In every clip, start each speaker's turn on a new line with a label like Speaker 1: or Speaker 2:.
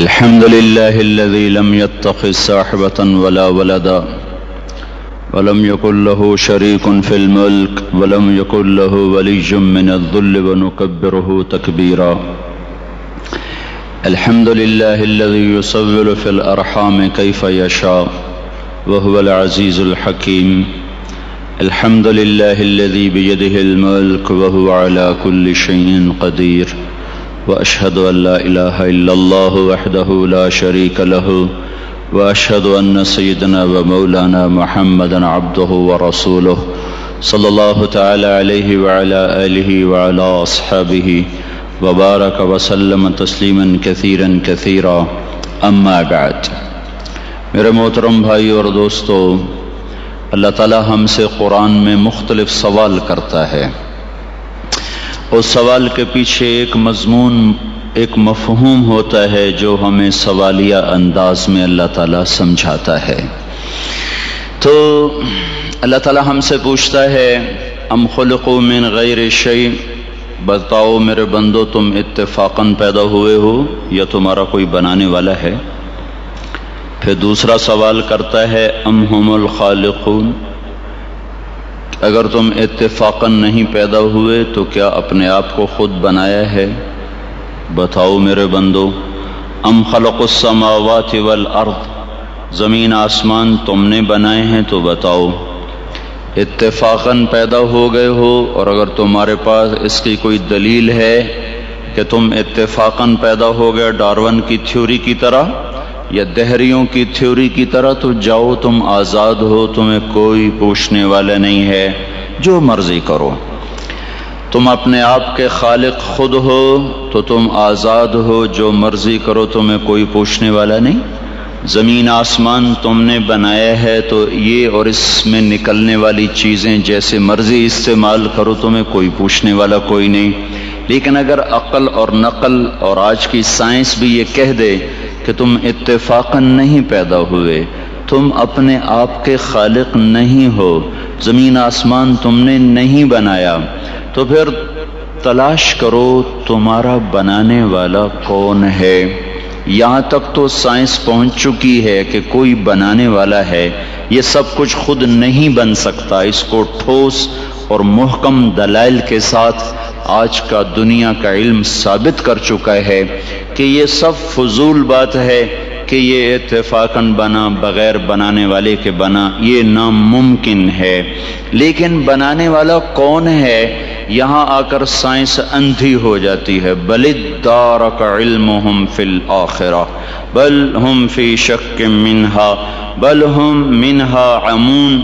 Speaker 1: الحمد لله الذي لم يتخذ صاحبة ولا ولدا ولم يكن له شريك في الملك ولم يكن له ولي من الذل ونكبره تكبيرا. الحمد لله الذي يصور في الأرحام كيف يشاء وهو العزيز الحكيم. الحمد لله الذي بيده الملك وهو على كل شيء قدير. وأشهد أن لا إله إلا الله وحده لا شريك له وأشهد أن سيدنا ومولانا محمدا عبده ورسوله صلى الله تعالى عليه وعلى آله وعلى أصحابه وبارك وسلم تسلیما كثيرا كثيرا. اما بعد. میرے محترم بھائی اور دوستو، اللہ تعالی ہم سے قرآن میں مختلف سوال کرتا ہے. اس سوال کے پیچھے ایک مضمون، ایک مفہوم ہوتا ہے جو ہمیں سوالیہ انداز میں اللہ تعالیٰ سمجھاتا ہے. تو اللہ تعالیٰ ہم سے پوچھتا ہے ام خلقوا من غیر شیء، بتاؤ میرے بندو تم اتفاقاً پیدا ہوئے ہو یا تمہارا کوئی بنانے والا ہے؟ پھر دوسرا سوال کرتا ہے ام هم الخالقون، اگر تم اتفاقاً نہیں پیدا ہوئے تو کیا اپنے آپ کو خود بنایا ہے؟ بتاؤ میرے بندو. ام خلق السماوات والارض، زمین آسمان تم نے بنائے ہیں تو بتاؤ اتفاقاً پیدا ہو گئے ہو، اور اگر تمہارے پاس اس کی کوئی دلیل ہے کہ تم اتفاقاً پیدا ہو گئے ڈارون کی تھیوری کی طرح یا دہریوں کی تھیوری کی طرح، تو جاؤ تم آزاد ہو، تمہیں کوئی پوچھنے والا نہیں ہے، جو مرضی کرو. تم اپنے آپ کے خالق خود ہو تو تم آزاد ہو، جو مرضی کرو، تمہیں کوئی پوچھنے والا نہیں. زمین آسمان تم نے بنایا ہے تو یہ اور اس میں نکلنے والی چیزیں جیسے مرضی استعمال کرو، تمہیں کوئی پوچھنے والا کوئی نہیں. لیکن اگر عقل اور نقل اور آج کی سائنس بھی یہ کہہ دے کہ تم اتفاقاً نہیں پیدا ہوئے، تم اپنے آپ کے خالق نہیں ہو، زمین آسمان تم نے نہیں بنایا، تو پھر تلاش کرو تمہارا بنانے والا کون ہے. یہاں تک تو سائنس پہنچ چکی ہے کہ کوئی بنانے والا ہے. یہ سب کچھ خود نہیں بن سکتا. اس کو ٹھوس اور محکم دلائل کے ساتھ آج کا دنیا کا علم ثابت کر چکا ہے کہ یہ سب فضول بات ہے کہ یہ اتفاقاً بنا، بغیر بنانے والے کے بنا، یہ ناممکن ہے. لیکن بنانے والا کون ہے؟ یہاں آ کر سائنس اندھی ہو جاتی ہے. بل ادارک علمہم فی الآخرہ بل ہم فی شک منہا بل ہم منہا عمون.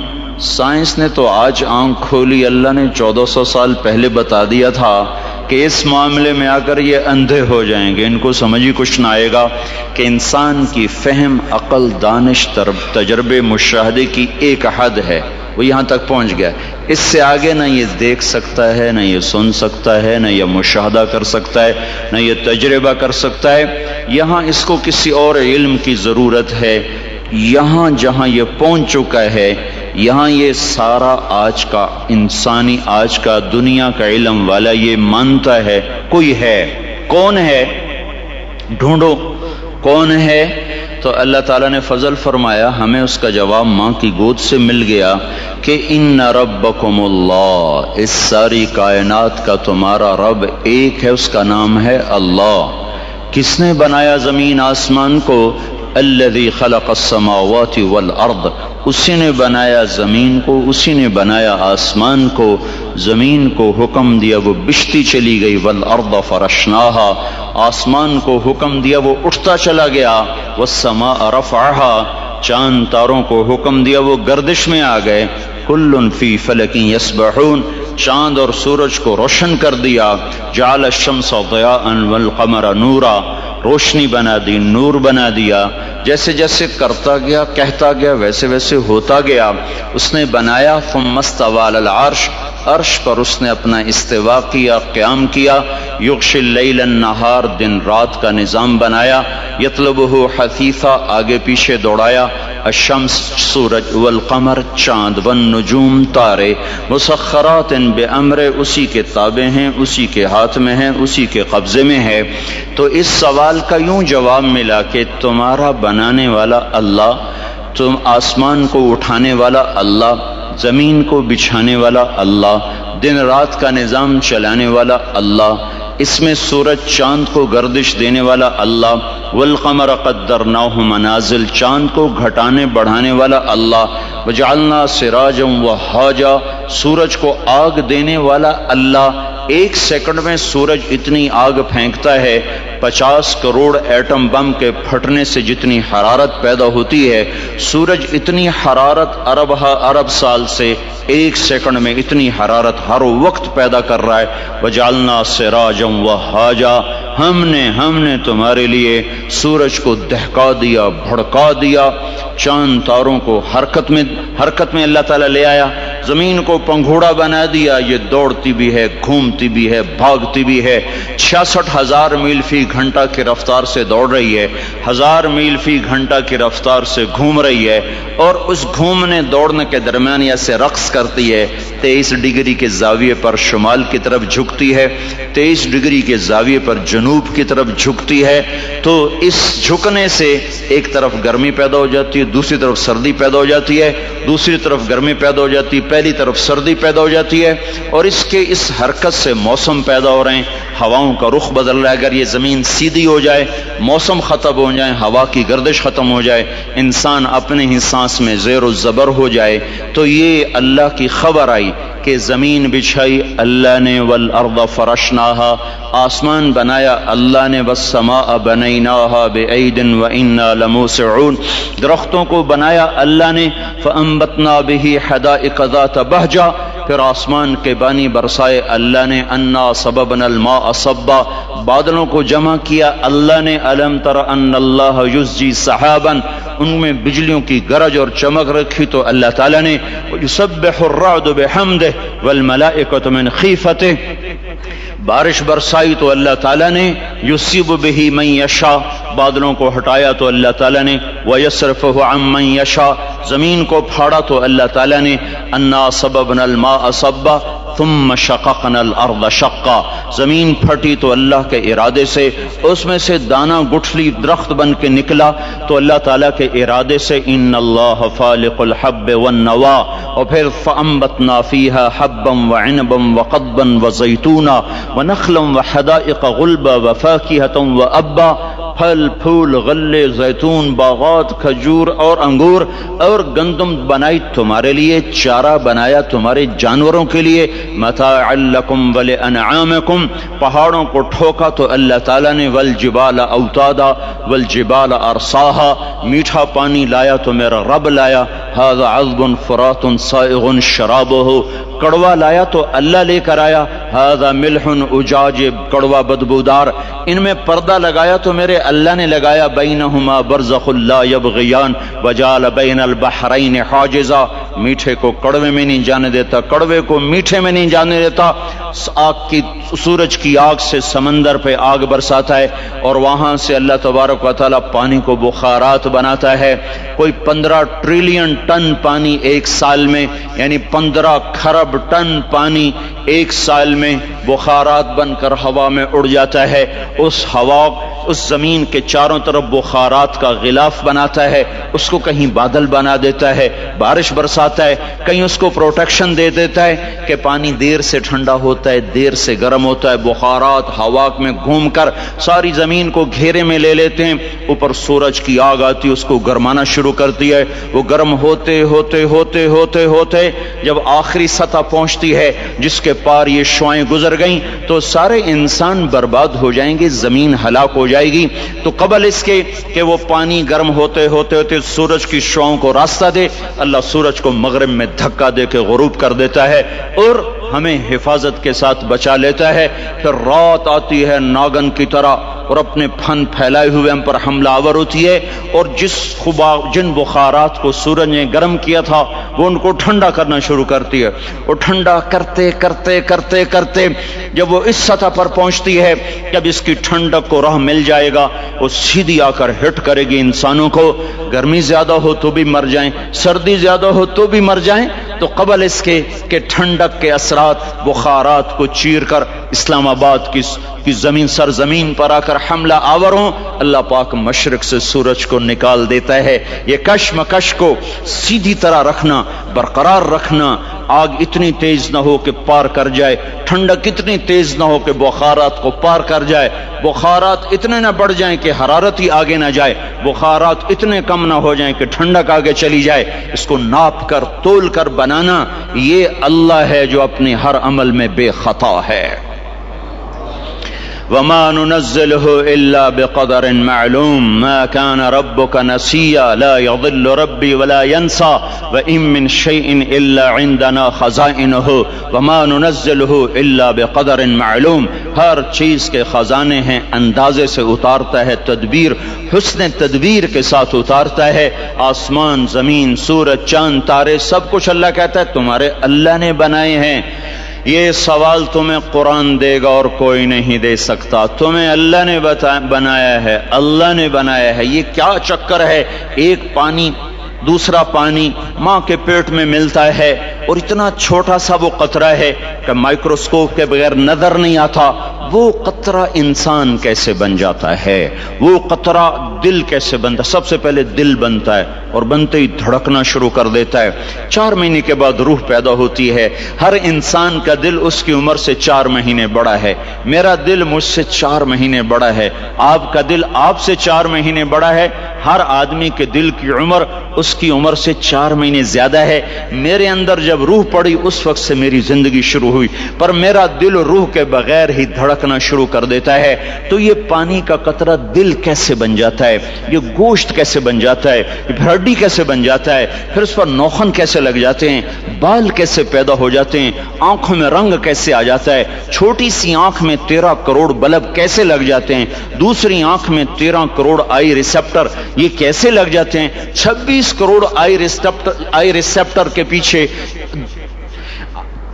Speaker 1: سائنس نے تو آج آنکھ کھولی. اللہ نے 1400 سال پہلے بتا دیا تھا کہ اس معاملے میں آ کر یہ اندھے ہو جائیں گے، ان کو سمجھ ہی کچھ نہ آئے گا کہ انسان کی فہم، عقل، دانش، تجربے، مشاہدے کی ایک حد ہے، وہ یہاں تک پہنچ گیا. اس سے آگے نہ یہ دیکھ سکتا ہے، نہ یہ سن سکتا ہے، نہ یہ مشاہدہ کر سکتا ہے، نہ یہ تجربہ کر سکتا ہے. یہاں اس کو کسی اور علم کی ضرورت ہے. یہاں جہاں یہ پہنچ چکا ہے، یہاں یہ سارا آج کا انسانی، آج کا دنیا کا علم والا یہ مانتا ہے کوئی ہے. کون ہے؟ ڈھونڈو کون ہے. تو اللہ تعالیٰ نے فضل فرمایا، ہمیں اس کا جواب ماں کی گود سے مل گیا کہ ان ربکم اللہ، اس ساری کائنات کا تمہارا رب ایک ہے، اس کا نام ہے اللہ. کس نے بنایا زمین آسمان کو؟ الذی خلق السماوات والارض، اسی نے بنایا زمین کو، اسی نے بنایا آسمان کو. زمین کو حکم دیا وہ بچھتی چلی گئی، والارض فرشناہا، آسمان کو حکم دیا وہ اٹھتا چلا گیا، والسماء رفعہا، چاند تاروں کو حکم دیا وہ گردش میں آ گئے. کل فی فلک یسبحون، چاند اور سورج کو روشن کر دیا. جعل الشمس ضیاء والقمر نورا، روشنی بنا دی، نور بنا دیا. جیسے جیسے کرتا گیا، کہتا گیا، ویسے ویسے ہوتا گیا. اس نے بنایا. ثم استوى علی العرش، عرش پر اس نے اپنا استوا کیا، قیام کیا. یغشی اللیل النہار، دن رات کا نظام بنایا. یطلبہ حثیثا، آگے پیچھے دوڑایا. الشمس سورج، والقمر چاند، والنجوم تارے، مسخرات بامر اسی کے تابع ہیں، اسی کے ہاتھ میں ہیں، اسی کے قبضے میں ہے۔ تو اس سوال کا یوں جواب ملا کہ تمہارا بنانے والا اللہ، تم آسمان کو اٹھانے والا اللہ، زمین کو بچھانے والا اللہ، دن رات کا نظام چلانے والا اللہ، اس میں سورج چاند کو گردش دینے والا اللہ، والقمر قدرناہ منازل، چاند کو گھٹانے بڑھانے والا اللہ، وجعلنا سراجا وہاجا، سورج کو آگ دینے والا اللہ۔ ایک سیکنڈ میں سورج اتنی آگ پھینکتا ہے، 50 کروڑ ایٹم بم کے پھٹنے سے جتنی حرارت پیدا ہوتی ہے، سورج اتنی حرارت ارب سال سے ایک سیکنڈ میں اتنی حرارت ہر وقت پیدا کر رہا ہے۔ وجعلنا سراجا وہاجا، ہم نے تمہارے لیے سورج کو دہکا دیا، بھڑکا دیا، چاند تاروں کو حرکت میں اللہ تعالیٰ لے آیا، زمین کو پنگھوڑا بنا دیا، یہ دوڑتی بھی ہے، گھومتی بھی ہے، بھاگتی بھی ہے، 66,000 میل فی گھنٹہ کی رفتار سے دوڑ رہی ہے، 1000 میل فی گھنٹہ کی رفتار سے گھوم رہی ہے، اور اس گھومنے دوڑنے کے درمیان ایسے رقص کرتی ہے، 23 ڈگری کے زاویے پر شمال کی طرف جھکتی ہے، 23 ڈگری کے زاویے پر جنوب کی طرف جھکتی ہے۔ تو اس جھکنے سے ایک طرف گرمی پیدا ہو جاتی ہے، دوسری طرف سردی پیدا ہو جاتی ہے، دوسری طرف گرمی پیدا ہو جاتی ہے، پہلی طرف سردی پیدا ہو جاتی ہے، اور اس حرکت سے موسم پیدا ہو رہے ہیں، ہواؤں کا رخ بدل رہا ہے۔ اگر یہ زمین سیدھی ہو جائے، موسم ختم ہو جائے، ہوا کی گردش ختم ہو جائے، انسان اپنے ہی سانس میں زیر و زبر ہو جائے، تو یہ اللہ کی خبر آئی کہ زمین بچھائی اللہ نے، والارض فرشناہا، آسمان بنایا اللہ نے، والسماء بنیناہا بعید وانا لموسعون، درختوں کو بنایا اللہ نے، فانبتنا بہ حدائق ذات بہجہ، پھر آسمان کے بانی برسائے اللہ نے، انا صببنا الماء صبا، بادلوں کو جمع کیا اللہ نے، الم تر ان اللہ یزجی سحابا، ان میں بجلیوں کی گرج اور چمک رکھی تو اللہ تعالیٰ نے، یسبح الرعد بحمدہ والملائکۃ من خیفتہ، بارش برسائی تو اللہ تعالیٰ نے، یصیب بہ من یشاء، بادلوں کو ہٹایا تو اللہ تعالیٰ نے، ویصرفہ عن من یشاء، زمین کو پھاڑا تو اللہ تعالیٰ نے، انا صببنا الماء صبا ثم شققنا الارض شقا، زمین پھٹی تو اللہ کے ارادے سے، اس میں سے دانہ گٹھلی درخت بن کے نکلا تو اللہ تعالیٰ کے ارادے سے، ان اللہ فالق الحب والنوا، اور پھر فانبتنا فیہا حبا وعنبا وقضبا وزیتونا ونخلا وحدائق غلبا وفاکہۃ وابا، پھل پھول غلے زیتون باغات کھجور اور انگور اور گندم بنائی تمہارے لیے، چارہ بنایا تمہارے جانوروں کے لیے، متاعا لکم ولانعامکم، پہاڑوں کو ٹھوکا تو اللہ تعالیٰ نے، والجبال اوتادا والجبال ارساہا، میٹھا پانی لایا تو میرا رب لایا، ھذا عذب فرات سائغ شرابہ، کڑوا لایا تو اللہ لے کر آیا، ھذا ملح اجاج، کڑوا بدبودار، ان میں پردہ لگایا تو میرے اللہ نے لگایا، بینہما برزخ لا یبغیان وجعل بین البحرین حاجزا، میٹھے کو کڑوے میں نہیں جانے دیتا، کڑوے کو میٹھے میں نہیں جانے دیتا، سورج کی آگ سے سمندر پہ آگ برساتا ہے، اور وہاں سے اللہ تبارک و تعالیٰ پانی کو بخارات بناتا ہے، کوئی 15 ٹریلین ٹن پانی ایک سال میں، یعنی 15 کھرب ٹن پانی ایک سال میں بخارات بن کر ہوا میں اڑ جاتا ہے، اس ہوا اس زمین کے چاروں طرف بخارات کا غلاف بناتا ہے، اس کو کہیں بادل بنا دیتا ہے، بارش برساتا ہے، کہیں اس کو پروٹیکشن دے دیتا ہے کہ پانی دیر سے ٹھنڈا ہوتا ہے، دیر سے گرم ہوتا ہے، بخارات ہوا میں گھوم کر ساری زمین کو گھیرے میں لے لیتے ہیں، اوپر سورج کی آگ آتی ہے، اس کو گرمانا شروع کرتی ہے، وہ گرم ہوتے ہوتے ہوتے ہوتے ہوتے جب آخری سطح پہنچتی ہے جس کے پار یہ شعاعیں گزر گئیں تو سارے انسان برباد ہو جائیں گے، زمین ہلاک ہو جائے گی۔ تو قبل اس کے کہ وہ پانی گرم ہوتے ہوتے ہوتے سورج کی شعاعوں کو راستہ دے، اللہ سورج کو مغرب میں دھکا دے کے غروب کر دیتا ہے، اور ہمیں حفاظت کے ساتھ بچا لیتا ہے، پھر رات آتی ہے ناگن کی طرح اور اپنے پھن پھیلائے ہوئے ہم پر حملہ آور ہوتی ہے، اور جن بخارات کو سورج نے گرم کیا تھا وہ ان کو ٹھنڈا کرنا شروع کرتی ہے، اور ٹھنڈا کرتے کرتے کرتے کرتے جب وہ اس سطح پر پہنچتی ہے، جب اس کی ٹھنڈک کو راہ مل جائے گا، وہ سیدھی آ کر ہٹ کرے گی انسانوں کو۔ گرمی زیادہ ہو تو بھی مر جائیں، سردی زیادہ ہو تو بھی مر جائیں، تو قبل اس کے کہ ٹھنڈک کے اثرات بخارات کو چیر کر اسلام آباد کی زمین سرزمین پر آ کر حملہ آور ہوں، اللہ پاک مشرق سے سورج کو نکال دیتا ہے۔ یہ کشمکش کو سیدھی طرح رکھنا، برقرار رکھنا، آگ اتنی تیز نہ ہو کہ پار کر جائے، ٹھنڈک اتنی تیز نہ ہو کہ بخارات کو پار کر جائے، بخارات اتنے نہ بڑھ جائیں کہ حرارت ہی آگے نہ جائے، بخارات اتنے کم نہ ہو جائیں کہ ٹھنڈک آگے چلی جائے۔ اس کو ناپ کر تول کر بنانا، یہ اللہ ہے جو اپنے ہر عمل میں بے خطا ہے۔ وما ننزله إلا بقدر معلوم ما كان ربك نسيا لا يضل ربي ولا ينسى وإن من شيء إلا عندنا خزائنه وما ننزله إلا بقدر معلوم۔ ہر چیز کے خزانے ہیں، اندازے سے اتارتا ہے، تدبیر حسن تدبیر کے ساتھ اتارتا ہے۔ آسمان، زمین، سورج، چاند، تارے، سب کچھ اللہ کہتا ہے تمہارے اللہ نے بنائے ہیں۔ یہ سوال تمہیں قرآن دے گا اور کوئی نہیں دے سکتا، تمہیں اللہ نے بنایا ہے، اللہ نے بنایا ہے۔ یہ کیا چکر ہے، ایک پانی دوسرا پانی ماں کے پیٹ میں ملتا ہے، اور اتنا چھوٹا سا وہ قطرہ ہے کہ مائکروسکوپ کے بغیر نظر نہیں آتا، وہ قطرہ انسان کیسے بن جاتا ہے، وہ قطرہ دل کیسے بنتا ہے۔ سب سے پہلے دل بنتا ہے، اور بنتے ہی دھڑکنا شروع کر دیتا ہے۔ 4 مہینے کے بعد روح پیدا ہوتی ہے۔ ہر انسان کا دل اس کی عمر سے 4 مہینے بڑا ہے۔ میرا دل مجھ سے 4 مہینے بڑا ہے، آپ کا دل آپ سے 4 مہینے بڑا ہے۔ ہر آدمی کے دل کی عمر اس کی عمر سے 4 مہینے زیادہ ہے۔ میرے اندر جب روح پڑی اس وقت سے میری زندگی شروع ہوئی، پر میرا دل روح کے بغیر ہی دھڑکنا شروع کر دیتا ہے۔ تو یہ پانی کا قطرہ دل کیسے بن جاتا ہے، یہ گوشت کیسے بن جاتا ہے، یہ ہڈی کیسے بن جاتا ہے، پھر اس پر نوخن کیسے لگ جاتے ہیں، بال کیسے پیدا ہو جاتے ہیں، آنکھوں میں رنگ کیسے آ جاتا ہے، چھوٹی سی آنکھ میں 13 کروڑ بلب کیسے لگ جاتے ہیں، دوسری آنکھ میں 13 کروڑ آئی ریسپٹر یہ کیسے لگ جاتے ہیں، 26 کروڑ آئی ریسپٹر کے پیچھے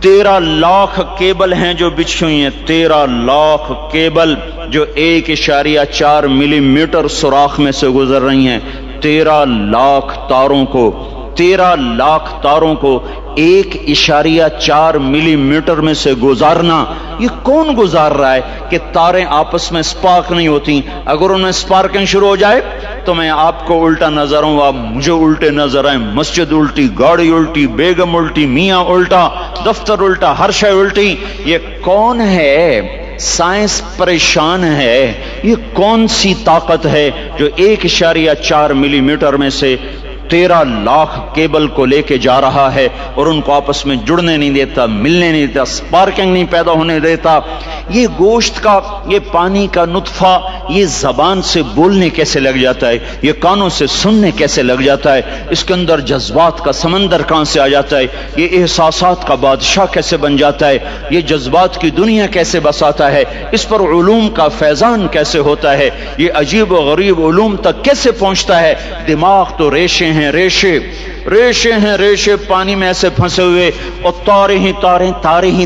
Speaker 1: 13 لاکھ کیبل ہیں جو بچھی ہوئی ہیں، 13 لاکھ کیبل جو 1.4 ملی میٹر سوراخ میں سے گزر رہی ہیں۔ 13 لاکھ تاروں کو 1.4 ملی میٹر میں سے گزارنا، یہ کون گزار رہا ہے کہ تاریں آپس میں سپارک نہیں ہوتی؟ اگر ان میں سپارکنگ شروع ہو جائے تو میں آپ کو الٹا نظر ہوں، آپ مجھے الٹے نظر آئیں، مسجد الٹی، گاڑی الٹی، بیگم الٹی، میاں الٹا، دفتر الٹا، ہر شے الٹی۔ یہ کون ہے؟ سائنس پریشان ہے، یہ کون سی طاقت ہے جو 1.4 ملی میٹر میں سے 13 لاکھ کیبل کو لے کے جا رہا ہے اور ان کو آپس میں جڑنے نہیں دیتا، ملنے نہیں دیتا، سپارکنگ نہیں پیدا ہونے دیتا؟ یہ گوشت کا، یہ پانی کا نطفہ، یہ زبان سے بولنے کیسے لگ جاتا ہے، یہ کانوں سے سننے کیسے لگ جاتا ہے، اس کے اندر جذبات کا سمندر کہاں سے آ جاتا ہے، یہ احساسات کا بادشاہ کیسے بن جاتا ہے، یہ جذبات کی دنیا کیسے بساتا ہے، اس پر علوم کا فیضان کیسے ہوتا ہے، یہ عجیب و غریب علوم تک کیسے پہنچتا ہے؟ دماغ تو ریشے ہیں، ریشے ہیں، ریشے پانی میں ایسے پھنسے ہوئے، اور تارے ہی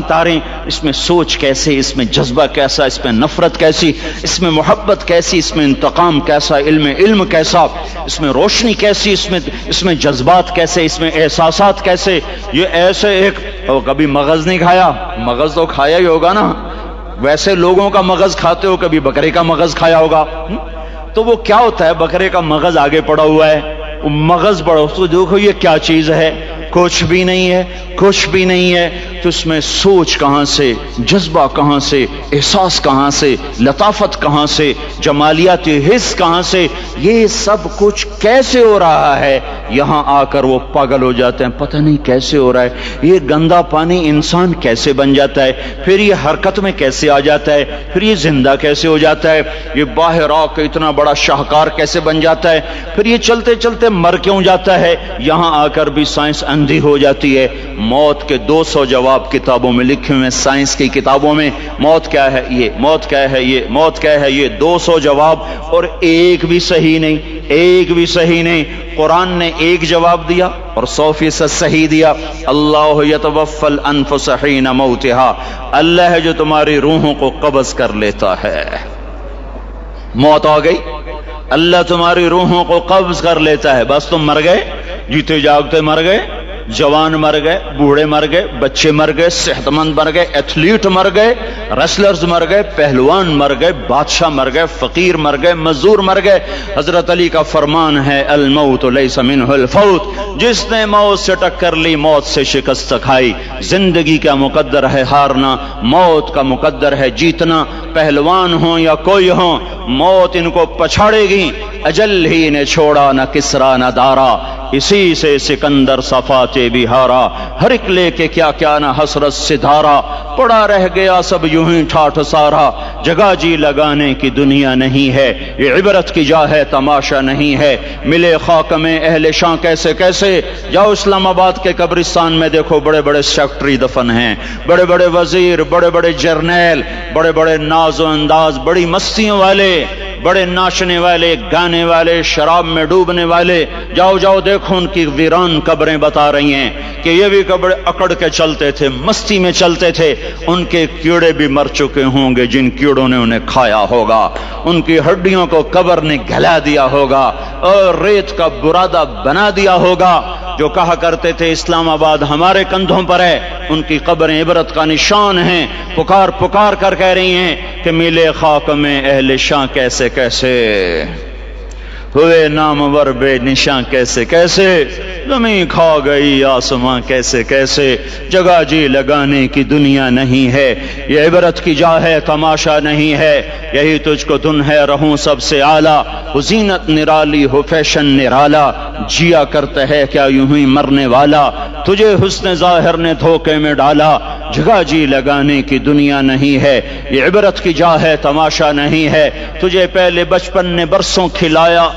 Speaker 1: تاریں، اس میں سوچ کیسے، اس میں جذبہ کیسا، اس میں نفرت کیسی، اس میں محبت کیسی، اس میں انتقام کیسا، علم کیسا، اس میں روشنی کیسی، اس میں جذبات کیسے، اس میں احساسات کیسے؟ یہ ایسے ایک کبھی مغز نہیں کھایا؟ مغز تو کھایا ہی ہوگا نا، ویسے لوگوں کا مغز کھاتے ہو، کبھی بکرے کا مغز کھایا ہوگا؟ تو وہ کیا ہوتا ہے؟ بکرے کا مغز آگے پڑا ہوا ہے، مغز بڑا، اس کو دیکھو یہ کیا چیز ہے، کچھ بھی نہیں ہے، تو اس میں سوچ کہاں سے، جذبہ کہاں سے، احساس کہاں سے، لطافت کہاں سے، جمالیات حس کہاں سے، یہ سب کچھ کیسے ہو رہا ہے؟ یہاں آ کر وہ پاگل ہو جاتے ہیں، پتہ نہیں کیسے ہو رہا ہے، یہ گندا پانی انسان کیسے بن جاتا ہے، پھر یہ حرکت میں کیسے آ جاتا ہے، پھر یہ زندہ کیسے ہو جاتا ہے، یہ باہر آ کے اتنا بڑا شاہکار کیسے بن جاتا ہے، پھر یہ چلتے چلتے مر کیوں جاتا ہے؟ یہاں آ کر بھی سائنس اندھی ہو جاتی ہے۔ موت کے 200 جواب کتابوں میں لکھے ہوئے ہیں، سائنس کی کتابوں میں، موت کیا ہے یہ، موت کیا ہے یہ، موت کیا ہے یہ، 200 جواب، اور ایک بھی صحیح نہیں، ایک بھی صحیح نہیں۔ قرآن نے ایک جواب دیا اور 100% صحیح دیا۔ اللہ یتوفی الانفس حین موتہا، اللہ ہے جو تمہاری روحوں کو قبض کر لیتا ہے۔ موت آ گئی، اللہ تمہاری روحوں کو قبض کر لیتا ہے، بس تم مر گئے، جیتے جاگتے مر گئے، جوان مر گئے، بوڑھے مر گئے، بچے مر گئے، صحت مند مر گئے، ایتھلیٹ مر گئے، ریسلرز مر گئے، پہلوان مر گئے، بادشاہ مر گئے، فقیر مر گئے، مزدور مر گئے۔ حضرت علی کا فرمان ہے الموت لیس منہ الفوت، جس نے موت سے ٹکر لی موت سے شکست کھائی۔ زندگی کا مقدر ہے ہارنا، موت کا مقدر ہے جیتنا۔ پہلوان ہوں یا کوئی ہوں، موت ان کو پچھاڑے گی۔ اجل ہی نے چھوڑا نہ کسرا نہ دارا، اسی سے سکندر صفاتے بہارا۔ ہر ایک لے کے کیا کیا نہ حسرت سے دھارا، پڑا رہ گیا سب یوں ہی ٹھاٹھ سارا۔ جگہ جی لگانے کی دنیا نہیں ہے، یہ عبرت کی جا ہے تماشا نہیں ہے۔ ملے خاک میں اہل شاں کیسے کیسے، جاؤ اسلام آباد کے قبرستان میں دیکھو، بڑے بڑے سیکٹری دفن ہیں، بڑے بڑے وزیر، بڑے بڑے جرنیل، بڑے بڑے ناز و انداز، بڑی مستیوں والے، بڑے ناچنے والے، گانے والے، شراب میں ڈوبنے والے۔ جاؤ جاؤ دیکھو ان کی ویران قبریں بتا رہی ہیں کہ یہ بھی قبر اکڑ کے چلتے تھے، مستی میں چلتے تھے، ان کے کیڑے بھی مر چکے ہوں گے جن کیڑوں نے انہیں کھایا ہوگا، ان کی ہڈیوں کو قبر نے گلا دیا ہوگا اور ریت کا برادہ بنا دیا ہوگا۔ جو کہا کرتے تھے اسلام آباد ہمارے کندھوں پر ہے، ان کی قبریں عبرت کا نشان ہیں، پکار پکار کر کہہ رہی ہیں کہ ملے خاک میں اہل شاں کیسے کیسے، ہوئے نامور بے نشاں کیسے کیسے، زمین کھا گئی آسماں کیسے کیسے۔ جگہ جی لگانے کی دنیا نہیں ہے، یہ عبرت کی جا ہے تماشا نہیں ہے۔ یہی تجھ کو دن ہے رہوں سب سے اعلیٰ، ہو زینت نرالی ہو فیشن نرالا، جیا کرتا ہے کیا یوں ہی مرنے والا، تجھے حسن ظاہر نے دھوکے میں ڈالا۔ جگہ جی لگانے کی دنیا نہیں ہے، یہ عبرت کی جا ہے تماشا نہیں ہے۔ تجھے پہلے بچپن نے برسوں کھلایا،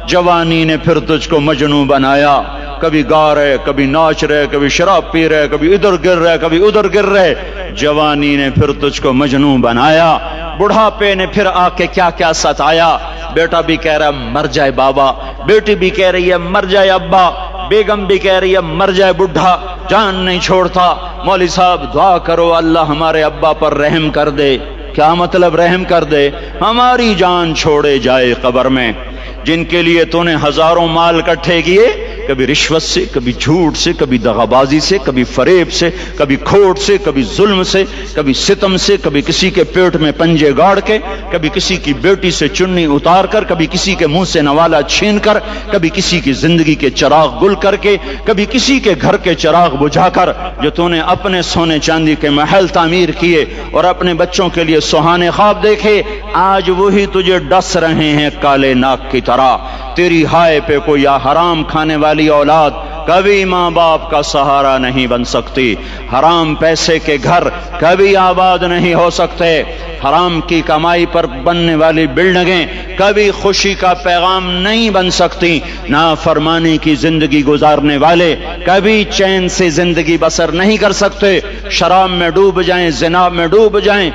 Speaker 1: جوانی نے پھر تجھ کو مجنوں بنایا۔ کبھی گا رہے، کبھی ناچ رہے، کبھی شراب پی رہے، کبھی ادھر گر رہے، کبھی ادھر گر رہے۔ جوانی نے پھر تجھ کو مجنوں بنایا، بڑھاپے نے پھر آ کے کیا کیا ستایا۔ بیٹا بھی کہہ رہا ہے مر جائے بابا، بیٹی بھی کہہ رہی ہے مر جائے ابا، بیگم بھی کہہ رہی ہے مر جائے بڈھا، جان نہیں چھوڑتا۔ مولوی صاحب دعا کرو اللہ ہمارے ابا پر رحم کر دے۔ کیا مطلب رحم کر دے؟ ہماری جان چھوڑے جائے قبر میں۔ جن کے لیے تو نے ہزاروں مال اکٹھے کیے، کبھی رشوت سے، کبھی جھوٹ سے، کبھی دغابازی سے، کبھی فریب سے، کبھی کھوٹ سے، کبھی ظلم سے، کبھی ستم سے، کبھی کسی کے پیٹ میں پنجے گاڑ کے، کبھی کسی کی بیٹی سے چنی اتار کر، کبھی کسی کے منہ سے نوالا چھین کر، کبھی کسی کی زندگی کے چراغ گل کر کے، کبھی کسی کے گھر کے چراغ بجھا کر۔ جو تو نے اپنے سونے چاندی کے محل تعمیر کیے اور اپنے بچوں کے لیے سہانے خواب دیکھے، آج وہی تجھے ڈس رہے ہیں کالے ناک کی طرح۔ تیری ہائے پہ کوئی حرام کھانے والی اولاد کبھی ماں باپ کا سہارا نہیں بن سکتی۔ حرام پیسے کے گھر کبھی آباد نہیں ہو سکتے۔ حرام کی کمائی پر بننے والی بلڈنگیں کبھی خوشی کا پیغام نہیں بن سکتی۔ نافرمانی کی زندگی گزارنے والے کبھی چین سے زندگی بسر نہیں کر سکتے۔ شراب میں ڈوب جائیں، زنا میں ڈوب جائیں،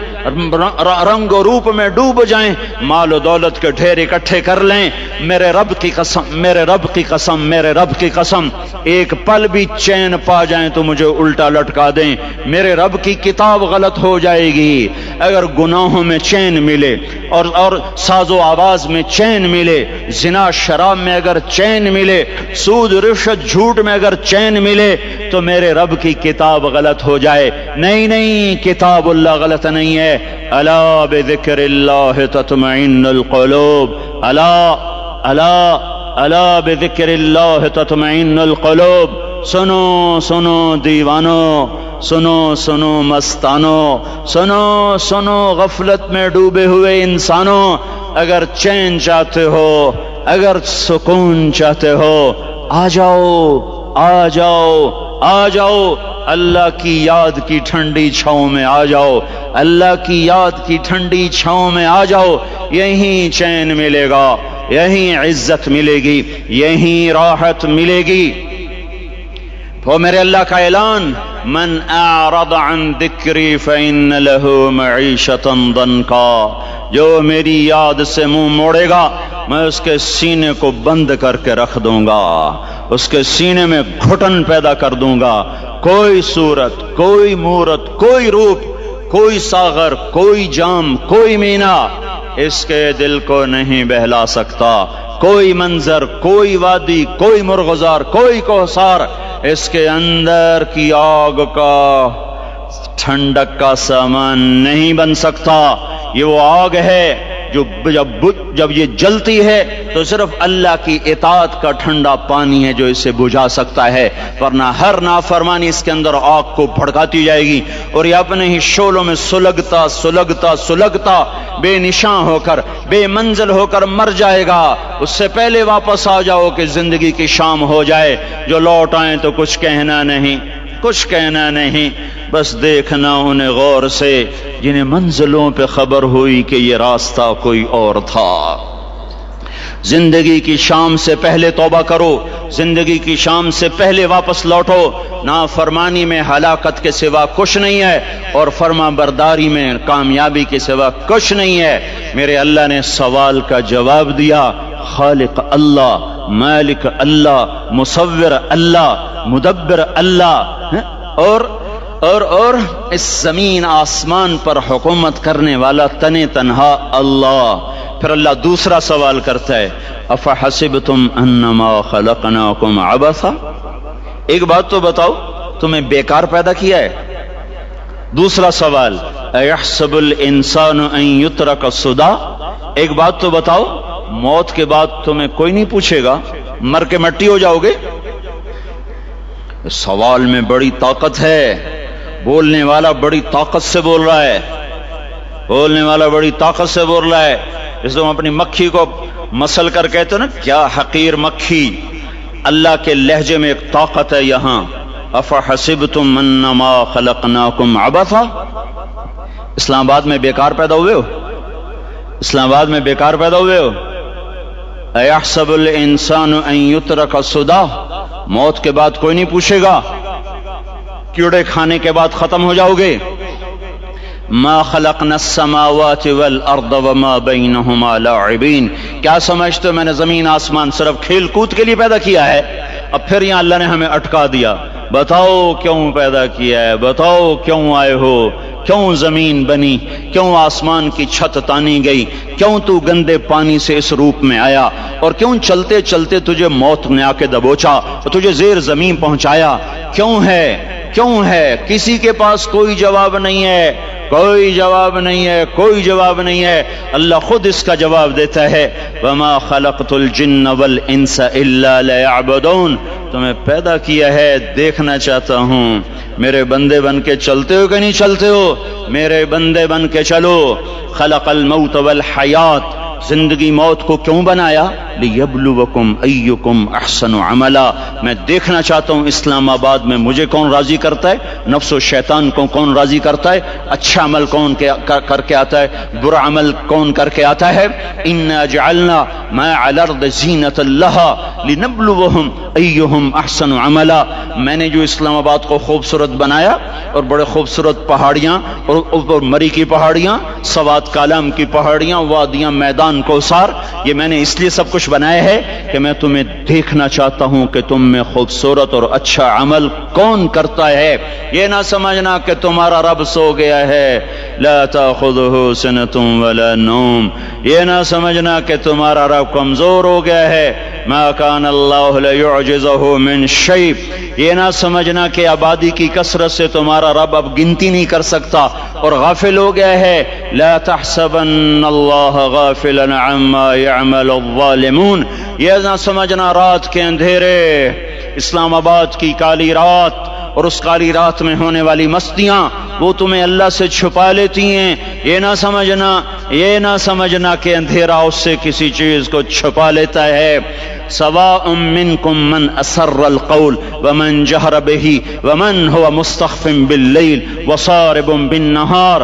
Speaker 1: رنگ و روپ میں ڈوب جائیں، مال و دولت کے ڈھیر اکٹھے کر لیں، میرے رب کی قسم، میرے رب کی قسم، میرے رب کی قسم، ایک پل بھی چین پا جائیں تو مجھے الٹا لٹکا دیں، میرے رب کی کتاب غلط ہو جائے گی۔ اگر گناہوں میں چین ملے اور ساز و آواز میں چین ملے، زنا شراب میں اگر چین ملے، سود رشوت جھوٹ میں اگر چین ملے، تو میرے رب کی کتاب غلط ہو جائے۔ نہیں نہیں، کتاب اللہ غلط نہیں ہے۔ الا بذکر اللہ تطمئن القلوب، الا بذکر اللہ تطمئن القلوب۔ سنو سنو دیوانو، سنو سنو مستانو، سنو سنو غفلت میں ڈوبے ہوئے انسانوں، اگر چین چاہتے ہو، اگر سکون چاہتے ہو، آ جاؤ آ جاؤ آ جاؤ، اللہ کی یاد کی ٹھنڈی چھاؤں میں آ جاؤ، اللہ کی یاد کی ٹھنڈی چھاؤں میں آ جاؤ۔ یہیں چین ملے گا، یہیں عزت ملے گی، یہیں راحت ملے گی۔ وہ میرے اللہ کا اعلان، من اعرض عن ذکری فإن له معیشۃ ضنکا، جو میری یاد سے منہ موڑے گا میں اس کے سینے کو بند کر کے رکھ دوں گا، اس کے سینے میں گھٹن پیدا کر دوں گا، کوئی صورت، کوئی مورت، کوئی روپ، کوئی ساغر، کوئی جام، کوئی مینا اس کے دل کو نہیں بہلا سکتا، کوئی منظر، کوئی وادی، کوئی مرغزار، کوئی کوثر اس کے اندر کی آگ کا ٹھنڈک کا سامان نہیں بن سکتا۔ یہ وہ آگ ہے جو جب یہ جلتی ہے تو صرف اللہ کی اطاعت کا ٹھنڈا پانی ہے جو اسے بجھا سکتا ہے، ورنہ ہر نافرمانی اس کے اندر آگ کو بھڑکاتی جائے گی اور یہ اپنے ہی شعلوں میں سلگتا سلگتا سلگتا بے نشاں ہو کر، بے منزل ہو کر مر جائے گا۔ اس سے پہلے واپس آ جاؤ کہ زندگی کی شام ہو جائے، جو لوٹ آئیں تو کچھ کہنا نہیں، کچھ کہنا نہیں، بس دیکھنا انہیں غور سے جنہیں منزلوں پہ خبر ہوئی کہ یہ راستہ کوئی اور تھا۔ زندگی کی شام سے پہلے توبہ کرو، زندگی کی شام سے پہلے واپس لوٹو۔ نافرمانی میں ہلاکت کے سوا کچھ نہیں ہے اور فرما برداری میں کامیابی کے سوا کچھ نہیں ہے۔ میرے اللہ نے سوال کا جواب دیا، خالق اللہ، مالک اللہ، مصور اللہ، مدبر اللہ، اور اس زمین آسمان پر حکومت کرنے والا تن تنہا اللہ۔ پھر اللہ دوسرا سوال کرتا ہے، افحسبتم انما خلقناکم عبثا، ایک بات تو بتاؤ تمہیں بیکار پیدا کیا ہے؟ دوسرا سوال، ایحسب الانسان ان یترک سدی، ایک بات تو بتاؤ موت کے بعد تمہیں کوئی نہیں پوچھے گا، مر کے مٹی ہو جاؤ گے؟ سوال میں بڑی طاقت ہے، بولنے والا بڑی طاقت سے بول رہا ہے، بولنے والا بڑی طاقت سے بول رہا ہے۔ اس کو ہم اپنی مکھی کو مسل کر کہتے ہیں نا، کیا حقیر مکھی، اللہ کے لہجے میں ایک طاقت ہے یہاں۔ افحسبتم انما خلقناکم عبثا، اسلام آباد میں بیکار پیدا ہوئے ہو؟ اسلام آباد میں بیکار پیدا ہوئے ہو؟ ایحسب الانسان ان یترک سدی، موت کے بعد کوئی نہیں پوچھے گا، کیڑے کھانے کے بعد ختم ہو جاؤ گے۔ ما خلقنا السماوات والارض وما بینہما لاعبین، کیا سمجھتے ہو میں نے زمین آسمان صرف کھیل کود کے لیے پیدا کیا ہے؟ اب پھر یہاں اللہ نے ہمیں اٹکا دیا، بتاؤ کیوں پیدا کیا ہے، بتاؤ کیوں آئے ہو، کیوں زمین بنی، کیوں آسمان کی چھت تانی گئی، کیوں تو گندے پانی سے اس روپ میں آیا، اور کیوں چلتے چلتے تجھے موت نے آ کے دبوچا اور تجھے زیر زمین پہنچایا، کیوں ہے، کیوں ہے؟ کسی کے پاس کوئی جواب نہیں ہے، کوئی جواب نہیں ہے، کوئی جواب نہیں ہے، اللہ خود اس کا جواب دیتا ہے، وما خلقت الجن والانس الا ليعبدون، تمہیں پیدا کیا ہے دیکھنا چاہتا ہوں میرے بندے بن کے چلتے ہو کہ نہیں چلتے ہو، میرے بندے بن کے چلو۔ خلق الموت والحیات، زندگی موت کو کیوں بنایا؟ لیبلوکم ایکم احسن عملا، میں دیکھنا چاہتا ہوں اسلام آباد میں مجھے کون راضی کرتا ہے، نفس و شیطان کو کون راضی کرتا ہے، اچھا عمل کون کر کے آتا ہے، برا عمل کون کر کے آتا ہے۔ انا جعلنا ما علی الارض زینۃ لہا لنبلوہم ایہم احسن عملا، میں نے جو اسلام آباد کو خوبصورت بنایا اور بڑے خوبصورت پہاڑیاں اور مری کی پہاڑیاں، سوات کالام کی پہاڑیاں، وادیاں، میدان کوثر، یہ میں نے اس لیے سب کچھ بنایا ہے کہ میں تمہیں دیکھنا چاہتا ہوں کہ تم میں خوبصورت اور اچھا عمل کون کرتا ہے۔ یہ نہ سمجھنا کہ تمہارا رب سو گیا ہے، لا تأخذہ سنۃ ولا نوم، یہ نہ سمجھنا کہ تمہارا رب کمزور ہو گیا ہے، ما کان اللہ لیعجزہ من شیء، یہ نہ سمجھنا کہ آبادی کی کثرت سے تمہارا رب اب گنتی نہیں کر سکتا اور غافل ہو گیا ہے۔ لا تحسبن اللہ غافلا عما يعمل الظالمون، یہ نہ سمجھنا رات کے اندھیرے، اسلام آباد کی کالی رات اور اس کالی رات میں ہونے والی مستیاں وہ تمہیں اللہ سے چھپا لیتی ہیں، یہ نہ سمجھنا کہ اندھیرا اس سے کسی چیز کو چھپا لیتا ہے۔ سواء منکم من اسر القول ومن جہر بہ ومن هو مستخف باللیل وصارب بالنہار،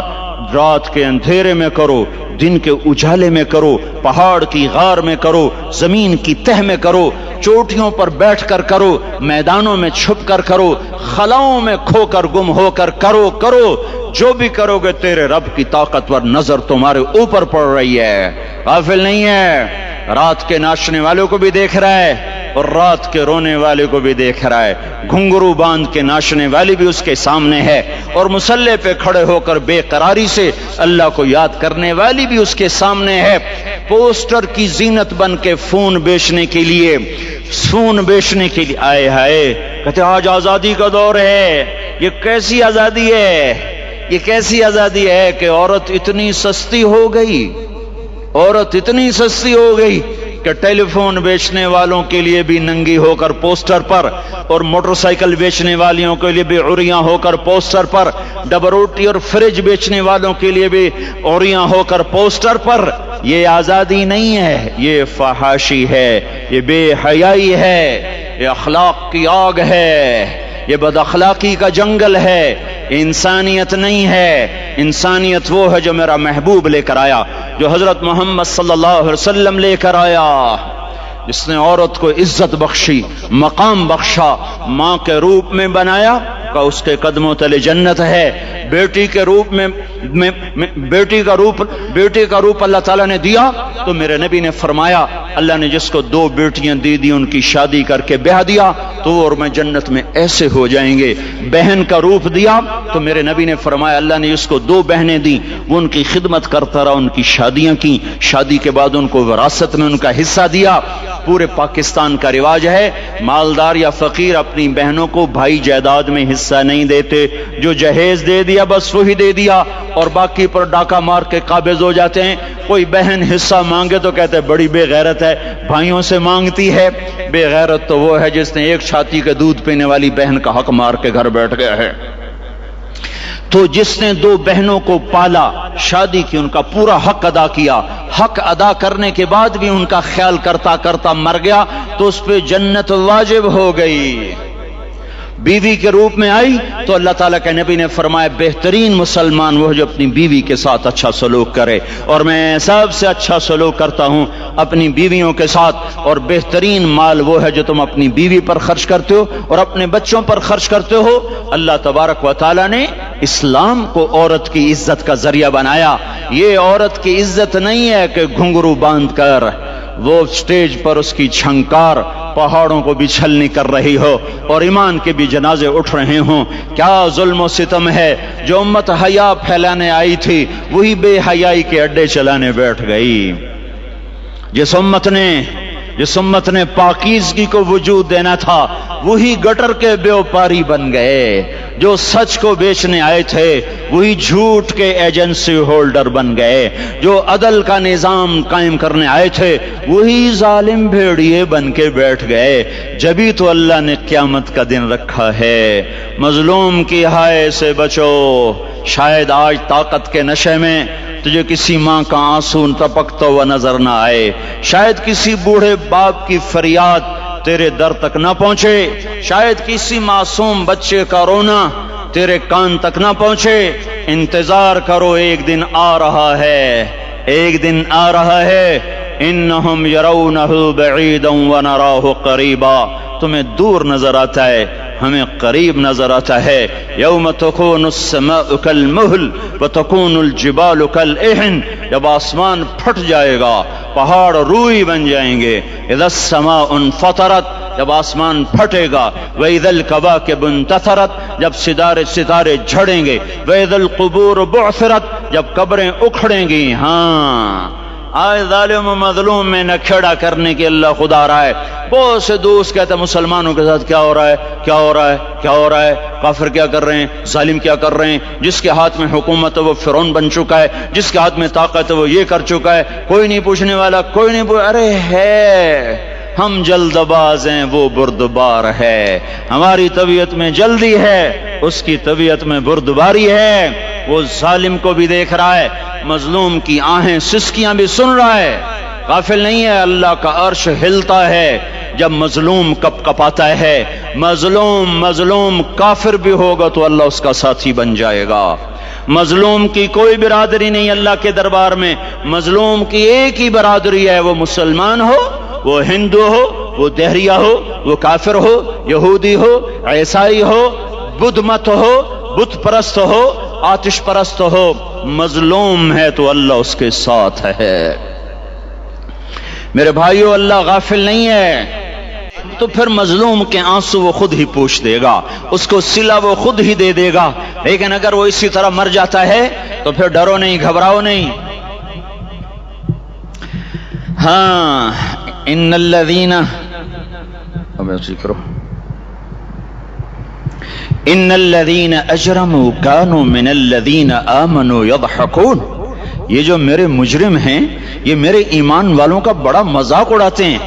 Speaker 1: رات کے اندھیرے میں کرو، دن کے اجالے میں کرو، پہاڑ کی غار میں کرو، زمین کی تہ میں کرو، چوٹیوں پر بیٹھ کر کرو، میدانوں میں چھپ کر کرو، خلاؤں میں کھو کر گم ہو کر کرو، جو بھی کرو گے تیرے رب کی طاقتور نظر تمہارے اوپر پڑ رہی ہے، غافل نہیں ہے۔ رات کے ناچنے والوں کو بھی دیکھ رہا ہے اور رات کے رونے والے کو بھی دیکھ رہا ہے، گھنگرو باندھ کے ناچنے والی بھی اس کے سامنے ہے، اور مصلی پہ کھڑے ہو کر بے قراری سے اللہ کو یاد کرنے والی بھی اس کے سامنے ہے۔ پوسٹر کی زینت بن کے فون بیچنے کے لیے آئے ہائے، کہتے آج آزادی کا دور ہے۔ یہ کیسی آزادی ہے؟ یہ کیسی آزادی ہے کہ عورت اتنی سستی ہو گئی، عورت اتنی سستی ہو گئی کہ ٹیلی فون بیچنے والوں کے لیے بھی ننگی ہو کر پوسٹر پر، اور موٹر سائیکل بیچنے والیوں کے لیے بھی عریاں ہو کر پوسٹر پر، ڈبل روٹی اور فریج بیچنے والوں کے لیے بھی عریاں ہو کر پوسٹر پر۔ یہ آزادی نہیں ہے، یہ فحاشی ہے، یہ بے حیائی ہے، یہ اخلاق کی آگ ہے، یہ بد اخلاقی کا جنگل ہے، انسانیت نہیں ہے۔ انسانیت وہ ہے جو میرا محبوب لے کر آیا، جو حضرت محمد صلی اللہ علیہ وسلم لے کر آیا، جس نے عورت کو عزت بخشی، مقام بخشا، ماں کے روپ میں بنایا کہ اس کے قدموں تلے جنت ہے، بیٹی کے روپ میں بیٹی کا روپ اللہ تعالیٰ نے دیا تو میرے نبی نے فرمایا اللہ نے جس کو 2 بیٹیاں دی ان کی شادی کر کے بیاہ دیا تو وہ اور میں جنت میں ایسے ہو جائیں گے۔ بہن کا روپ دیا تو میرے نبی نے فرمایا اللہ نے جس کو 2 بہنیں دی وہ ان کی خدمت کرتا رہا، ان کی شادیاں کی، شادی کے بعد ان کو وراثت میں ان کا حصہ دیا۔ پورے پاکستان کا رواج ہے مالدار یا فقیر اپنی بہنوں کو بھائی جائیداد میں حصہ نہیں دیتے، جو جہیز دے دیا بس وہی دے دیا اور باقی پر ڈاکہ مار کے قابض ہو جاتے ہیں۔ کوئی بہن حصہ مانگے تو کہتے ہیں بڑی بے غیرت ہے، بھائیوں سے مانگتی ہے۔ بے غیرت تو وہ ہے جس نے ایک چھاتی کے دودھ پینے والی بہن کا حق مار کے گھر بیٹھ گیا ہے۔ تو جس نے 2 بہنوں کو پالا، شادی کی، ان کا پورا حق ادا کیا، حق ادا کرنے کے بعد بھی ان کا خیال کرتا کرتا مر گیا تو اس پہ جنت واجب ہو گئی۔ بیوی کے روپ میں آئی تو اللہ تعالیٰ کے نبی نے فرمایا بہترین مسلمان وہ جو اپنی بیوی کے ساتھ اچھا سلوک کرے، اور میں سب سے اچھا سلوک کرتا ہوں اپنی بیویوں کے ساتھ، اور بہترین مال وہ ہے جو تم اپنی بیوی پر خرچ کرتے ہو اور اپنے بچوں پر خرچ کرتے ہو۔ اللہ تبارک و تعالیٰ نے اسلام کو عورت کی عزت کا ذریعہ بنایا۔ یہ عورت کی عزت نہیں ہے کہ گھنگرو باندھ کر وہ سٹیج پر اس کی چھنکار پہاڑوں کو بھی چھلنی کر رہی ہو اور ایمان کے بھی جنازے اٹھ رہے ہوں۔ کیا ظلم و ستم ہے، جو امت حیا پھیلانے آئی تھی وہی بے حیائی کے اڈے چلانے بیٹھ گئی۔ جس امت نے پاکیزگی کو وجود دینا تھا وہی گٹر کے بیوپاری بن گئے، جو سچ کو بیچنے آئے تھے وہی جھوٹ کے ایجنسی ہولڈر بن گئے، جو عدل کا نظام قائم کرنے آئے تھے وہی ظالم بھیڑیے بن کے بیٹھ گئے۔ جبھی تو اللہ نے قیامت کا دن رکھا ہے۔ مظلوم کی ہائے سے بچو، شاید آج طاقت کے نشے میں تجھے کسی ماں کا آنسو ٹپکتا ہوا نظر نہ آئے، شاید کسی بوڑھے باپ کی فریاد تیرے در تک نہ پہنچے، شاید کسی معصوم بچے کا رونا تیرے کان تک نہ پہنچے۔ انتظار کرو، ایک دن آ رہا ہے، ایک دن آ رہا ہے۔ انہم یرونہ بعیدا ونراہ قریبا، تمہیں دور نظر آتا ہے ہمیں قریب نظر آتا ہے۔ یوم تکون السماء کالمہل وتکون الجبال کالعہن، جب آسمان پھٹ جائے گا پہاڑ روئی بن جائیں گے۔ اذا السماء انفطرت، جب آسمان پھٹے گا۔ وَإِذَا الْكَوَاكِبُ انتثرت، جب ستارے جھڑیں گے۔ وَإِذَا الْقُبُورُ بُعْثِرَتْ، جب قبریں اکھڑیں گی۔ ہاں آج ظالم و مظلوم میں نہ کھیڑا کرنے کے اللہ خدا رہا ہے۔ بہت سے دوست کہتے ہیں مسلمانوں کے ساتھ کیا ہو رہا ہے، کیا ہو رہا ہے، کیا ہو رہا ہے، کافر کیا کر رہے ہیں، ظالم کیا کر رہے ہیں، جس کے ہاتھ میں حکومت ہے وہ فرعون بن چکا ہے، جس کے ہاتھ میں طاقت ہے وہ یہ کر چکا ہے، کوئی نہیں پوچھنے والا، کوئی نہیں ارے ہے، ہم جلد باز ہیں وہ بردبار ہے، ہماری طبیعت میں جلدی ہے اس کی طبیعت میں بردباری ہے۔ وہ ظالم کو بھی دیکھ رہا ہے، مظلوم کی آہیں سسکیاں بھی سن رہا ہے، غافل نہیں ہے۔ اللہ کا عرش ہلتا ہے جب مظلوم کپ کپاتا ہے۔ مظلوم کافر بھی ہوگا تو اللہ اس کا ساتھی بن جائے گا۔ مظلوم کی کوئی برادری نہیں اللہ کے دربار میں، مظلوم کی ایک ہی برادری ہے، وہ مسلمان ہو، وہ ہندو ہو، وہ دہریہ ہو، وہ کافر ہو، یہودی ہو، عیسائی ہو، بدھ مت ہو، بت پرست ہو، آتش پرست ہو، مظلوم ہے تو اللہ اس کے ساتھ ہے۔ میرے بھائیو، اللہ غافل نہیں ہے، تو پھر مظلوم کے آنسو وہ خود ہی پوچھ دے گا، اس کو صلہ وہ خود ہی دے دے گا۔ لیکن اگر وہ اسی طرح مر جاتا ہے تو پھر ڈرو نہیں، گھبراؤ نہیں۔ ہاں، ان الذین، اب ایسی کرو، ان الذین اجرموا کانوا من الذین آمنوا یضحکون، یہ جو میرے مجرم ہیں یہ میرے ایمان والوں کا بڑا مذاق اڑاتے ہیں۔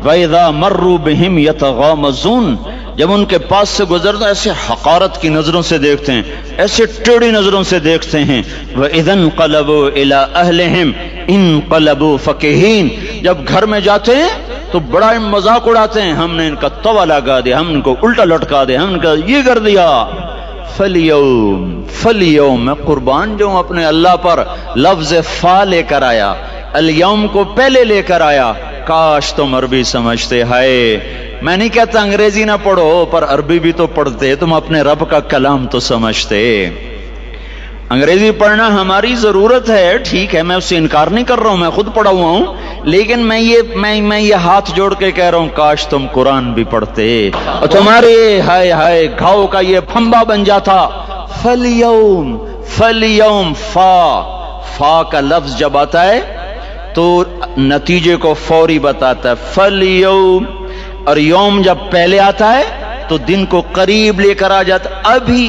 Speaker 1: وَإِذَا مَرُّوا بِهِمْ يَتَغَامَزُونَ، جب ان کے پاس سے گزرتا ایسے حقارت کی نظروں سے دیکھتے ہیں، ایسے ٹیڑھی نظروں سے دیکھتے ہیں۔ وَإِذَا انْقَلَبُوا إِلَىٰ أَهْلِهِمْ انْقَلَبُوا فَكِهِينَ، جب گھر میں جاتے ہیں تو بڑا مذاق اڑاتے ہیں، ہم نے ان کا توا لگا دیا، ہم ان کو الٹا لٹکا دیا، ہم ان کا یہ کر دیا۔ فَالْيَوْمَ، میں قربان جو ہوں اپنے اللہ پر، لفظ فا لے کر آیا، الیوم کو پہلے لے کر آیا۔ کاش تم عربی سمجھتے، ہائے، میں نہیں کہتا انگریزی نہ پڑھو، پر عربی بھی تو پڑھتے، تم اپنے رب کا کلام تو سمجھتے۔ انگریزی پڑھنا ہماری ضرورت ہے، ٹھیک ہے، میں اس سے انکار نہیں کر رہا ہوں، میں خود پڑھا ہوا ہوں، لیکن میں یہ ہاتھ جوڑ کے کہہ رہا ہوں کاش تم قرآن بھی پڑھتے اور تمہارے ہائے ہائے گھاؤ کا یہ پھمبا بن جاتا۔ فَالْيَوْمَ، فا کا لفظ جب آتا ہے تو نتیجے کو فوری بتاتا ہے۔ فَالْيَوْمَ، اور یوم جب پہلے آتا ہے تو دن کو قریب لے کر آ جاتا۔ ابھی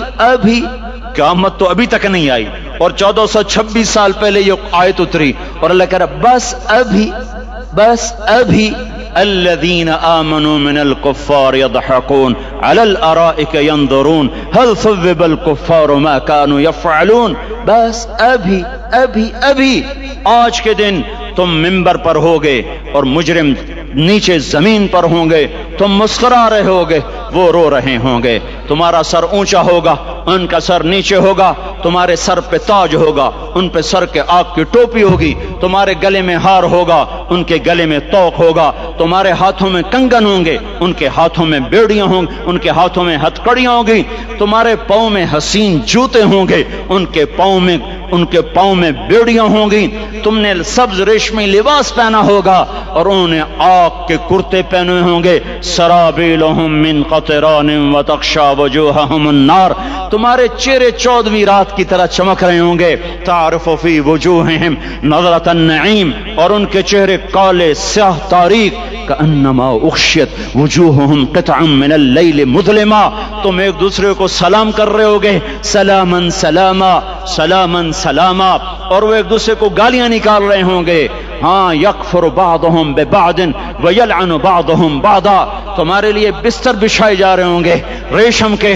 Speaker 1: قیامت تو ابھی تک نہیں آئی، اور 1426 سال پہلے یہ آیت اتری، اور اللہ کہہ رہا بس ابھی الذین آمنوا من الکفار یضحکون علی الارائک ینظرون هل ثوب الکفار ما كانوا یفعلون۔ بس ابھی آج کے دن تم منبر پر ہوگے اور مجرم نیچے زمین پر ہوں گے، تم مسکرا رہے ہوگے، وہ رو رہے ہوں گے، تمہارا سر اونچا ہوگا، ان کا سر نیچے ہوگا، تمہارے سر پہ تاج ہوگا، ان پہ سر کے آگ کی ٹوپی ہوگی، تمہارے گلے میں ہار ہوگا، ان کے گلے میں توق ہوگا، تمہارے ہاتھوں میں کنگن ہوں گے، ان کے ہاتھوں میں بیڑیاں ہوں گی، ان کے ہاتھوں میں ہتکڑیاں ہوں گی، تمہارے پاؤں میں حسین جوتے ہوں گے، ان کے پاؤں میں بیڑیاں ہوں گی، تم نے سبز ریشمی لباس پہنا ہوگا اور انہوں نے آگ کے کرتے پہنے ہوں گے۔ سرابیلہم من قطران وتغشی وجوہہم النار، تمہارے چہرے 14ویں رات کی طرح چمک رہے ہوں گے۔ تعرف فی وجوہہم نظرۃ النعیم، اور ان کے چہرے کالے سیاہ تاریک، کأنما اغشیت وجوہہم قطعا من اللیل مظلما، تم ایک دوسرے کو سلام کر رہے ہوگے، سلاما سلاما سلاما سلاما، اور وہ ایک دوسرے کو گالیاں نکال رہے ہوں گے۔ ہاں، یکفر بعضهم ببعض ویلعن بعضهم بعضا، تمہارے لیے بستر بچھائے جا رہے ہوں گے ریشم کے،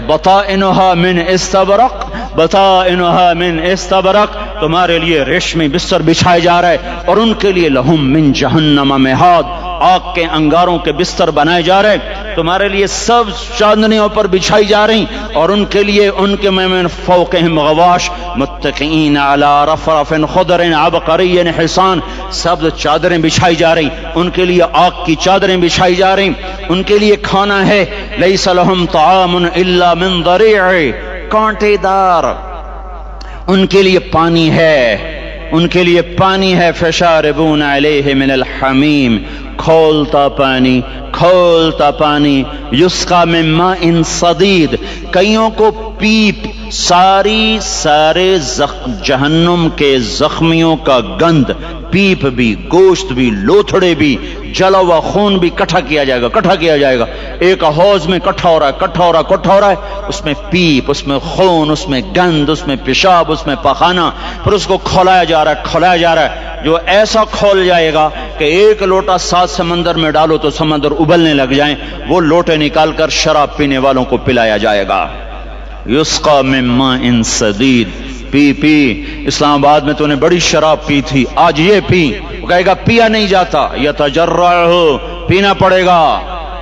Speaker 1: بطائنها من استبرق، بطائنها من استبرق، تمہارے لیے ریشمی بستر بچھائے جا رہے، اور ان کے لیے لہم من جہنم مہاد، آگ کے انگاروں کے بستر بنائے جا رہے، تمہارے لیے سب چاندنیوں پر بچھائی جا رہی، اور ان کے لیے ان کے من فوقہم غواش متکئین علی رفرف خضر عبقری حسان، سب چادریں بچھائی جا رہی، ان کے لیے آگ کی چادریں بچھائی جا رہی، ان کے لیے کھانا ہے، لیس لہم طعام الا من ضریع، کانٹے دار، ان کے لیے پانی ہے، ان کے لیے پانی ہے، فشاربون علیہ من الحمیم، کھولتا پانی، یسقا من ماء صدید، کئیوں کو پیپ، سارے جہنم کے زخمیوں کا گند، پیپ بھی، گوشت بھی، لوتھڑے بھی، جلا ہوا خون بھی کٹھا کیا جائے گا، ایک حوض میں کٹھا ہو رہا ہے، اس میں پیپ، اس میں خون، اس میں گند، اس میں پیشاب، اس میں پخانہ، پھر اس کو کھولایا جا رہا ہے، جو ایسا کھول جائے گا کہ ایک لوٹا 7 سمندر میں ڈالو تو سمندر ابلنے لگ جائیں، وہ لوٹے نکال کر شراب پینے والوں کو پلایا جائے گا۔ یسقا من ماء صدید، پی اسلام آباد میں تو نے بڑی شراب پی تھی، آج یہ پی، وہ کہے گا پیا نہیں جاتا، یتجرعہ، پینا پڑے گا،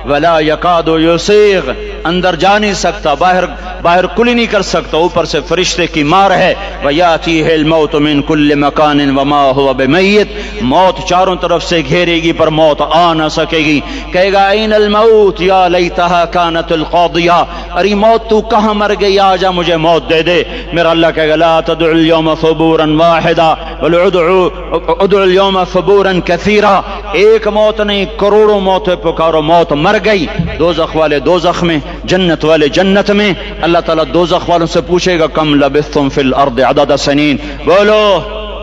Speaker 1: ولا یکاد یسیغ، اندر جا نہیں سکتا، باہر کلی نہیں کر سکتا، اوپر سے فرشتے کی مار ہے، وَيَأْتِيهِ الْمَوْتُ مِنْ كُلِّ مَكَانٍ وَمَا هُوَ بِمَيِّتٍ، موت چاروں طرف سے گھیرے گی پر موت آ نہ سکے گی۔ کہے گا اَيْنَ الْمَوْتُ يَا لَيْتَهَا كَانَتِ الْقَاضِيَةَ، ارے موت تو کہاں مر گئی، آجا مجھے موت دے دے۔ میرا اللہ کہے گا لَا تَدْعُوا الْيَوْمَ ثُبُورًا وَاحِدًا بل ادعوا الْيَوْمَ ثُبُورًا كَثِيرًا، ایک موت نہیں کروڑوں موتیں پکارو، موت مر گئی۔ دوزخ والے دوزخ میں، جنت والے جنت میں۔ اللہ تعالیٰ دوزخ والوں سے پوچھے گا کم لبثتم فی الارض عدد سنین،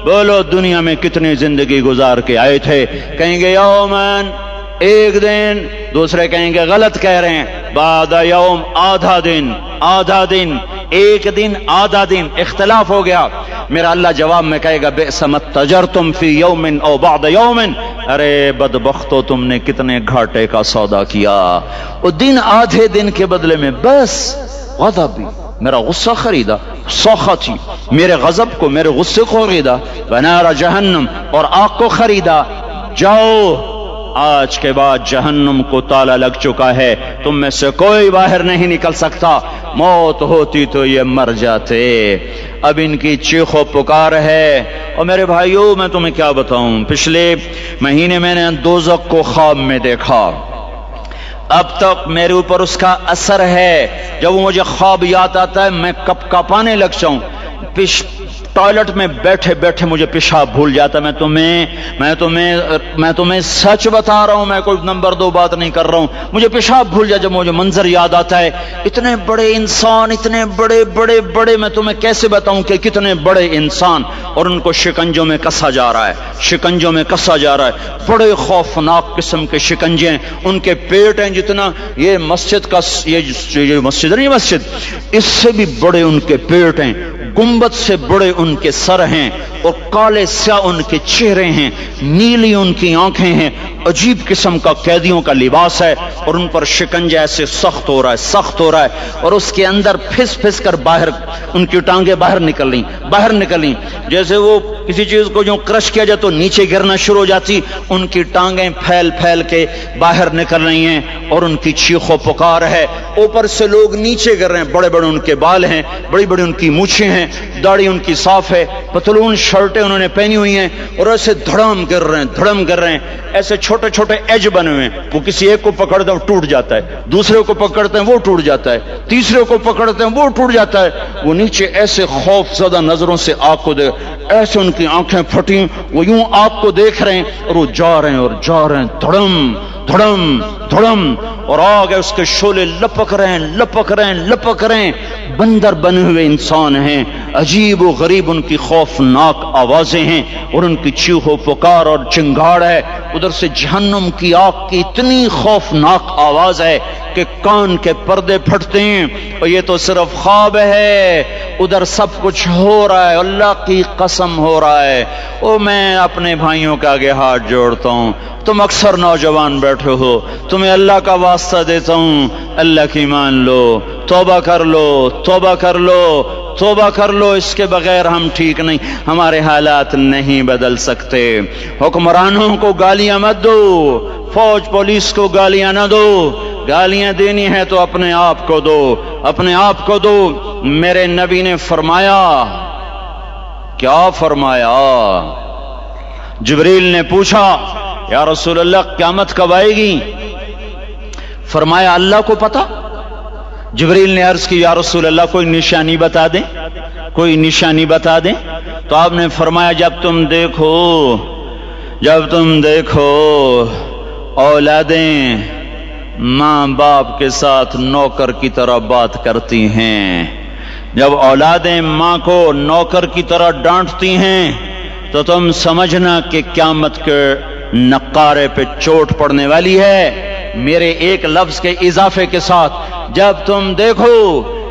Speaker 1: بولو دنیا میں کتنی زندگی گزار کے آئے تھے؟ کہیں گے یومن، ایک دن۔ دوسرے کہیں گے غلط کہہ رہے ہیں، بعد یوم، آدھا دن، ایک دن آدھا دن، اختلاف ہو گیا۔ میرا اللہ جواب میں کہے گا بئس ما تجرتم فی یوم او بعد یوم، ارے بدبختو تم نے کتنے گھاٹے کا سودا کیا۔ وہ دن آدھے دن کے بدلے میں بس غضب، میرا غصہ خریدا، سوختی میرے غضب کو، میرے غصے کو خریدا، بنار جہنم، اور آگ کو خریدا۔ جاؤ، آج کے بعد جہنم کو تالا لگ چکا ہے، تم میں سے کوئی باہر نہیں نکل سکتا۔ موت ہوتی تو یہ مر جاتے۔ اب ان کی چیخ و پکار ہے۔ اور میرے بھائیوں میں تمہیں کیا بتاؤں، پچھلے مہینے میں نے دوزخ کو خواب میں دیکھا، اب تک میرے اوپر اس کا اثر ہے۔ جب وہ مجھے خواب یاد آتا ہے میں کپ کپانے لگ جاؤں، ٹوائلٹ میں بیٹھے بیٹھے مجھے پیشاب بھول جاتا۔ میں تمہیں سچ بتا رہا ہوں، میں کوئی نمبر 2 بات نہیں کر رہا ہوں، مجھے پیشاب بھول جاتا جب مجھے منظر یاد آتا ہے۔ اتنے بڑے انسان، اتنے بڑے میں تمہیں کیسے بتاؤں کہ کتنے بڑے انسان، اور ان کو شکنجوں میں کسا جا رہا ہے، بڑے خوفناک قسم کے شکنجے ہیں۔ ان کے پیٹ ہیں جتنا یہ مسجد کا، یہ مسجد نہیں، مسجد اس سے بھی بڑے ان کے پیٹ ہیں، گنبد سے بڑے ان کے سر ہیں، اور کالے سیاہ ان کے چہرے ہیں، نیلی ان کی آنکھیں ہیں، عجیب قسم کا قیدیوں کا لباس ہے، اور ان پر شکنجہ ایسے سخت ہو رہا ہے، اور اس کے اندر پھس کر باہر ان کی ٹانگیں باہر نکلیں، جیسے وہ کسی چیز کو جو کرش کیا جائے تو نیچے گرنا شروع ہو جاتی، ان کی ٹانگیں پھیل کے باہر نکل رہی ہیں، اور ان کی چیخ و پکار ہے۔ اوپر سے لوگ نیچے گر رہے ہیں، بڑے ان کے بال ہیں، بڑی ان کی مونچھیں ہیں، داڑھی ان کی صاف ہے، پتلون شرٹیں انہوں نے پہنی ہوئی ہیں، اور ایسے دھڑم گر رہے ہیں، ایسے چھوٹے ایج بنے ہوئے ہیں۔ وہ کسی ایک کو پکڑتے ہیں وہ ٹوٹ جاتا ہے، دوسرے کو پکڑتے ہیں وہ ٹوٹ جاتا ہے، تیسرے کو پکڑتے ہیں وہ ٹوٹ جاتا ہے۔ وہ نیچے ایسے خوف زدہ نظروں سے آگ کو دیکھ، ایسے ان کی آنکھیں پھٹی، وہ یوں آگ کو دیکھ رہے ہیں، اور وہ جا رہے ہیں دھڑم، اور آگ ہے، اس کے شعلے لپک رہے ہیں، بندر بنے ہوئے انسان ہیں، عجیب و غریب ان کی خوفناک آوازیں ہیں، اور ان کی چیخ و پکار اور چنگاڑ ہے۔ ادھر سے جہنم کی آگ کی اتنی خوفناک آواز ہے کہ کان کے پردے پھٹتے ہیں، اور یہ تو صرف خواب ہے، ادھر سب کچھ ہو رہا ہے، اللہ کی قسم ہو رہا ہے۔ میں اپنے بھائیوں کے آگے ہاتھ جوڑتا ہوں، تم اکثر نوجوان بیٹھے ہو، تمہیں اللہ کا واسطہ دیتا ہوں، اللہ کی مان لو، توبہ کر لو، اس کے بغیر ہم ٹھیک نہیں، ہمارے حالات نہیں بدل سکتے۔ حکمرانوں کو گالیاں مت دو، فوج پولیس کو گالیاں نہ دو، گالیاں دینی ہے تو اپنے آپ کو دو۔ میرے نبی نے فرمایا، کیا فرمایا؟ جبریل نے پوچھا یا رسول اللہ قیامت کب آئے گی؟ فرمایا اللہ کو پتا۔ جبریل نے عرض کی یا رسول اللہ کوئی نشانی بتا دیں، تو آپ نے فرمایا جب تم دیکھو اولادیں ماں باپ کے ساتھ نوکر کی طرح بات کرتی ہیں، جب اولادیں ماں کو نوکر کی طرح ڈانٹتی ہیں، تو تم سمجھنا کہ قیامت کے نقارے پہ چوٹ پڑنے والی ہے۔ میرے ایک لفظ کے اضافے کے ساتھ، جب تم دیکھو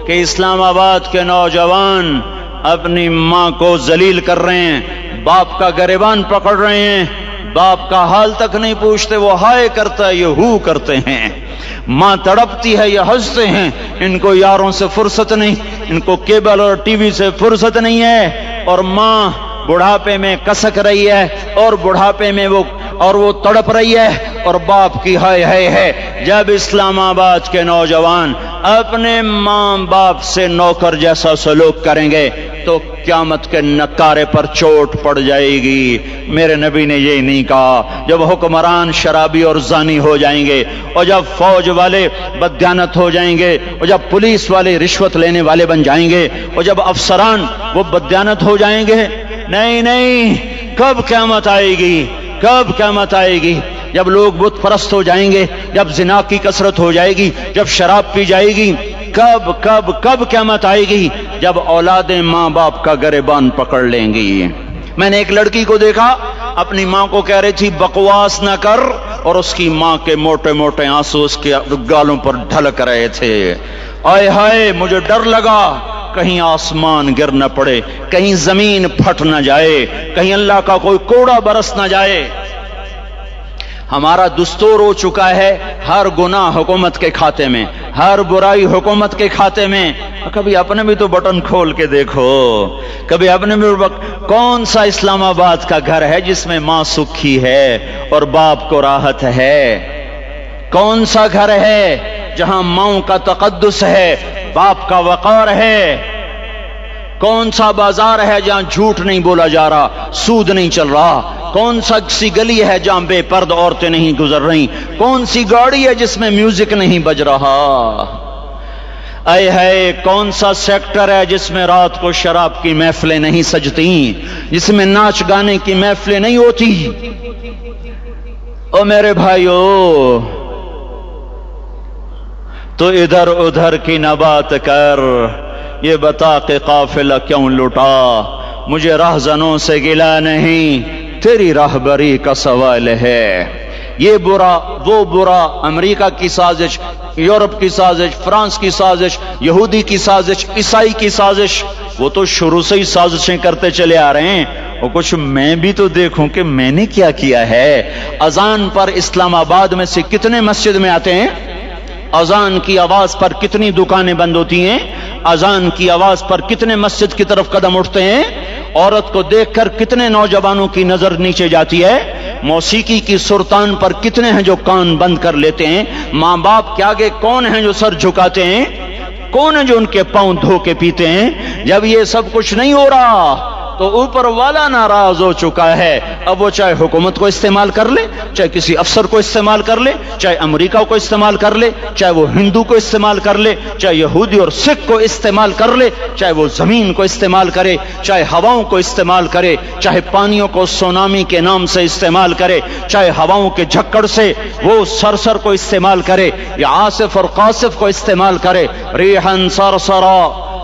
Speaker 1: کہ اسلام آباد کے نوجوان اپنی ماں کو ذلیل کر رہے ہیں، باپ کا گریبان پکڑ رہے ہیں، باپ کا حال تک نہیں پوچھتے، وہ ہائے کرتا ہے یہ ہو کرتے ہیں، ماں تڑپتی ہے یہ ہنستے ہیں، ان کو یاروں سے فرصت نہیں، ان کو کیبل اور ٹی وی سے فرصت نہیں ہے، اور ماں بڑھاپے میں کسک رہی ہے، اور بڑھاپے میں وہ تڑپ رہی ہے، اور باپ کی ہے۔ جب اسلام آباد کے نوجوان اپنے ماں باپ سے نوکر جیسا سلوک کریں گے تو قیامت کے نکارے پر چوٹ پڑ جائے گی۔ میرے نبی نے یہ نہیں کہا جب حکمران شرابی اور زانی ہو جائیں گے، اور جب فوج والے بددیانت ہو جائیں گے، اور جب پولیس والے رشوت لینے والے بن جائیں گے، اور جب افسران وہ بددیانت ہو جائیں گے۔ نہیں، کب قیامت آئے گی؟ کب قیامت آئے گی؟ جب لوگ بت پرست ہو جائیں گے، جب زنا کی کثرت ہو جائے گی، جب شراب پی جائے گی۔ کب قیامت آئے گی؟ جب اولادیں ماں باپ کا گریبان پکڑ لیں گی۔ میں نے ایک لڑکی کو دیکھا، اپنی ماں کو کہہ رہی تھی بکواس نہ کر، اور اس کی ماں کے موٹے موٹے آنسو اس کے گالوں پر ڈھلک رہے تھے۔ آئے ہائے، مجھے ڈر لگا کہیں آسمان گر نہ پڑے، کہیں زمین پھٹ نہ جائے، کہیں اللہ کا کوئی کوڑا برس نہ جائے۔ ہمارا دستور ہو چکا ہے ہر گناہ حکومت کے کھاتے میں، ہر برائی حکومت کے کھاتے میں۔ کبھی اپنے بھی تو بٹن کھول کے دیکھو، کبھی اپنے بھی کون سا اسلام آباد کا گھر ہے جس میں ماں سکھی ہے اور باپ کو راحت ہے؟ کون سا گھر ہے جہاں ماں کا تقدس ہے، باپ کا وقار ہے؟ کون سا بازار ہے جہاں جھوٹ نہیں بولا جا رہا، سود نہیں چل رہا؟ کون سا سی گلی ہے جہاں بے پرد عورتیں نہیں گزر رہی؟ کون سی گاڑی ہے جس میں میوزک نہیں بج رہا؟ اے ہے کون سا سیکٹر ہے جس میں رات کو شراب کی محفلیں نہیں سجتی، جس میں ناچ گانے کی محفلیں نہیں ہوتی؟ او میرے بھائیو، تو ادھر ادھر کی نہ بات کر، یہ بتا کہ قافلہ کیوں لٹا؟ مجھے راہزنوں سے گلہ نہیں، تیری راہبری کا سوال ہے۔ یہ برا وہ برا، امریکہ کی سازش، یورپ کی سازش، فرانس کی سازش، یہودی کی سازش، عیسائی کی سازش، وہ تو شروع سے ہی سازشیں کرتے چلے آ رہے ہیں۔ اور کچھ میں بھی تو دیکھوں کہ میں نے کیا کیا ہے۔ اذان پر اسلام آباد میں سے کتنے مسجد میں آتے ہیں؟ اذان کی آواز پر کتنی دکانیں بند ہوتی ہیں؟ اذان کی آواز پر کتنے مسجد کی طرف قدم اٹھتے ہیں؟ عورت کو دیکھ کر کتنے نوجوانوں کی نظر نیچے جاتی ہے؟ موسیقی کی سرتان پر کتنے ہیں جو کان بند کر لیتے ہیں؟ ماں باپ کے آگے کون ہیں جو سر جھکاتے ہیں؟ کون ہیں جو ان کے پاؤں دھو کے پیتے ہیں؟ جب یہ سب کچھ نہیں ہو رہا تو اوپر والا ناراض ہو چکا ہے۔ اب وہ چاہے حکومت کو استعمال کر لے، چاہے کسی افسر کو استعمال کر لے، چاہے امریکہ کو استعمال کر لے، چاہے وہ ہندو کو استعمال کر لے، چاہے یہودی اور سکھ کو استعمال کر لے، چاہے وہ زمین کو استعمال کرے، چاہے ہواؤں کو استعمال کرے، چاہے پانیوں کو سونامی کے نام سے استعمال کرے، چاہے ہواؤں کے جھکڑ سے وہ سرسر کو استعمال کرے یا عاصف اور قاصف کو استعمال کرے۔ ریحاً سرسرا،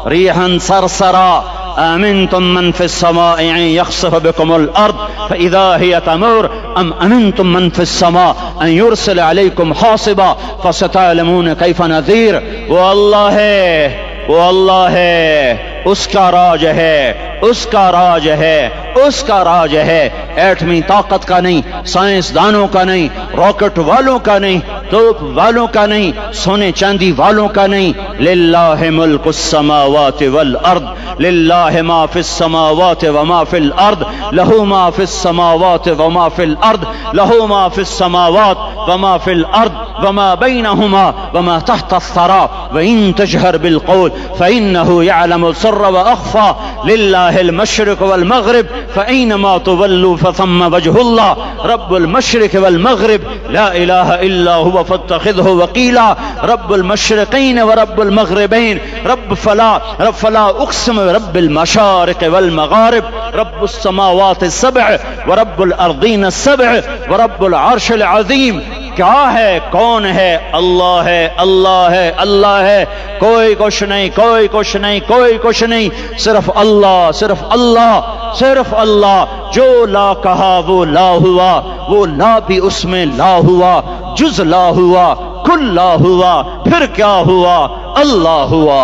Speaker 1: ریحاً سرسرا، آمنتم من في السماء ان يخسف بكم الارض فاذا هي تمور ام امنتم من في السماء ان يرسل عليكم حاصبا فستعلمون كيف نذير۔ وہ اللہ ہے، وہ اللہ ہے، اس کا راج ہے، اس کا راج ہے، اس کا راج ہے۔ ایٹمی طاقت کا نہیں، سائنسدانوں کا نہیں، راکٹ والوں کا نہیں، توپ والوں کا نہیں، سونے چاندی والوں کا نہیں۔ للہ ملک السماوات والارض، للہ ما فی السماوات وما فی الارض، لہو ما فی السماوات وما فی الارض، لہو ما فی السماوات وما فی الارض وما بینہما وما تحت الثرى وان تجہر بالقول فإنه يعلم السر وأخفى لله المشرق والمغرب فأينما تولوا فثم وجه الله رب المشرق والمغرب لا إله إلا هو فاتخذه وكيلا رب المشرقين ورب المغربين رب فلا أقسم برب المشارق والمغارب رب السماوات السبع ورب الأرضين السبع ورب العرش العظيم۔ کیا ہے؟ کون ہے؟ اللہ ہے، اللہ ہے، اللہ ہے، کوئی کچھ نہیں، کوئی کچھ نہیں، کوئی کچھ نہیں، صرف اللہ، صرف اللہ، صرف اللہ۔ جو لا کہا وہ لا ہوا، وہ لا بھی اس میں لا ہوا، جز لا ہوا، کل لا ہوا، پھر کیا ہوا؟ اللہ ہوا۔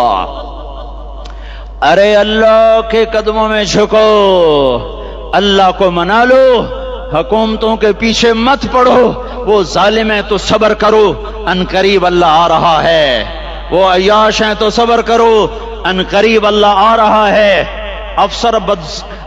Speaker 1: ارے اللہ کے قدموں میں جھکو، اللہ کو منا لو، حکومتوں کے پیچھے مت پڑو، وہ ظالم ہیں تو صبر کرو، ان قریب اللہ آ رہا ہے۔ وہ عیاش ہیں تو صبر کرو، ان قریب اللہ آ رہا ہے۔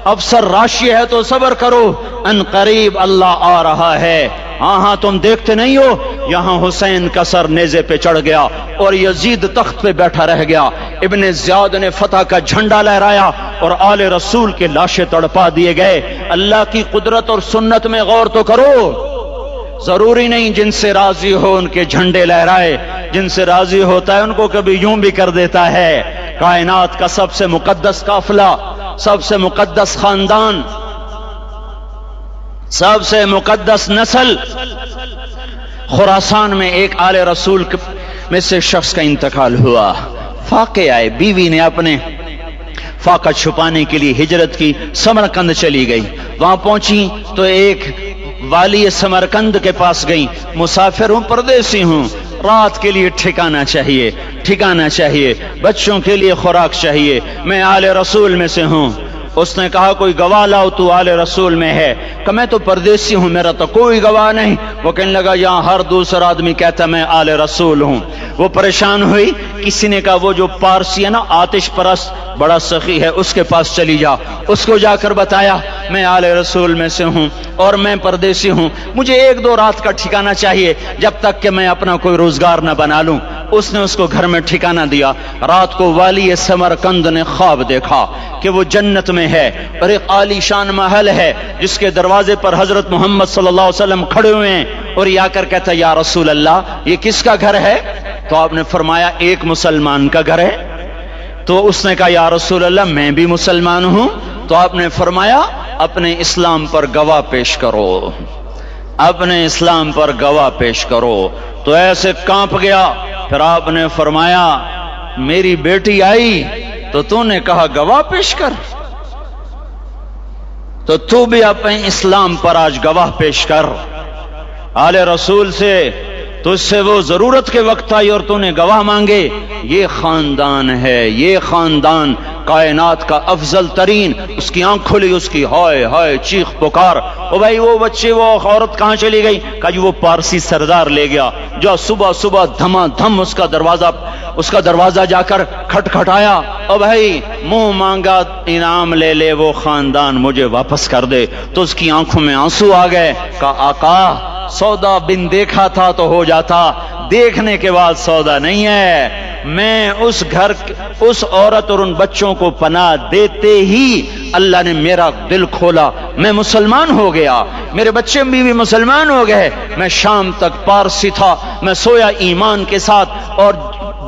Speaker 1: افسر راشی ہے تو صبر کرو، ان قریب اللہ آ رہا ہے۔ ہاں تم دیکھتے نہیں ہو یہاں حسین کا سر نیزے پہ چڑھ گیا اور یزید تخت پہ بیٹھا رہ گیا، ابن زیاد نے فتح کا جھنڈا لہرایا اور آل رسول کے لاشیں تڑپا دیے گئے۔ اللہ کی قدرت اور سنت میں غور تو کرو، ضروری نہیں جن سے راضی ہو ان کے جھنڈے لہرائے، جن سے راضی ہوتا ہے ان کو کبھی یوں بھی کر دیتا ہے۔ کائنات کا سب سے مقدس قافلہ، سب سے مقدس خاندان، سب سے مقدس نسل، خراسان میں ایک آل رسول میں سے شخص کا انتقال ہوا۔ فاقے آئے، بیوی نے اپنے فاقہ چھپانے کے لیے ہجرت کی، سمرقند چلی گئی۔ وہاں پہنچی تو ایک والی سمرقند کے پاس گئی، مسافر ہوں، پردیسی ہوں، رات کے لیے ٹھکانہ چاہیے، ٹھکانہ چاہیے، بچوں کے لیے خوراک چاہیے، میں آل رسول میں سے ہوں۔ اس نے کہا کوئی گواہ لاؤ، تو آل رسول میں ہے؟ کہ میں تو پردیسی ہوں، میرا تو کوئی گواہ نہیں۔ وہ کہنے لگا یہاں ہر دوسرا آدمی کہتا میں آل رسول ہوں۔ وہ پریشان ہوئی، کسی نے کہا وہ جو پارسی ہے نا آتش پرست بڑا سخی ہے، اس کے پاس چلی جا۔ اس کو جا کر بتایا میں آل رسول میں سے ہوں اور میں پردیسی ہوں، مجھے 1-2 رات کا ٹھکانہ چاہیے جب تک کہ میں اپنا کوئی روزگار نہ بنا لوں۔ اس نے اس کو گھر میں ٹھکانہ دیا۔ رات کو والی سمرقند نے خواب دیکھا کہ وہ جنت میں ہے اور ایک عالی شان محل ہے جس کے دروازے پر حضرت محمد صلی اللہ علیہ وسلم کھڑے ہوئے ہیں، اور یہ آ کر کہتا یا رسول اللہ یہ کس کا گھر ہے؟ تو آپ نے فرمایا ایک مسلمان کا گھر ہے۔ تو اس نے کہا یا رسول اللہ میں بھی مسلمان ہوں۔ تو آپ نے فرمایا اپنے اسلام پر گواہ پیش کرو، اپنے اسلام پر گواہ پیش کرو۔ تو ایسے کانپ گیا۔ پھر آپ نے فرمایا میری بیٹی آئی تو تو نے کہا گواہ پیش کر، تو تو بھی اپنے اسلام پر آج گواہ پیش کر۔ آل رسول سے تو اس سے وہ ضرورت کے وقت آئی اور تو نے گواہ مانگے۔ یہ خاندان ہے، یہ خاندان کائنات کا افضل ترین۔ اس کی آنکھ کھلی، اس کی ہائے ہائے چیخ پکار، او بھائی وہ بچے وہ عورت کہاں چلی گئی؟ کہا جی وہ پارسی سردار لے گیا۔ جو صبح صبح دھما دھم اس کا دروازہ جا کر کھٹکھٹایا، او بھائی منہ مانگا انعام لے لے، وہ خاندان مجھے واپس کر دے۔ تو اس کی آنکھوں میں آنسو آ گئے۔ کہا آقا سودا بن دیکھا تھا تو ہو جاتا، دیکھنے کے بعد سودا نہیں ہے۔ میں اس گھر اس عورت اور ان بچوں کو پناہ دیتے ہی اللہ نے میرا دل کھولا، میں مسلمان ہو گیا، میرے بچے بھی مسلمان ہو گئے۔ میں شام تک پارسی تھا، میں سویا ایمان کے ساتھ، اور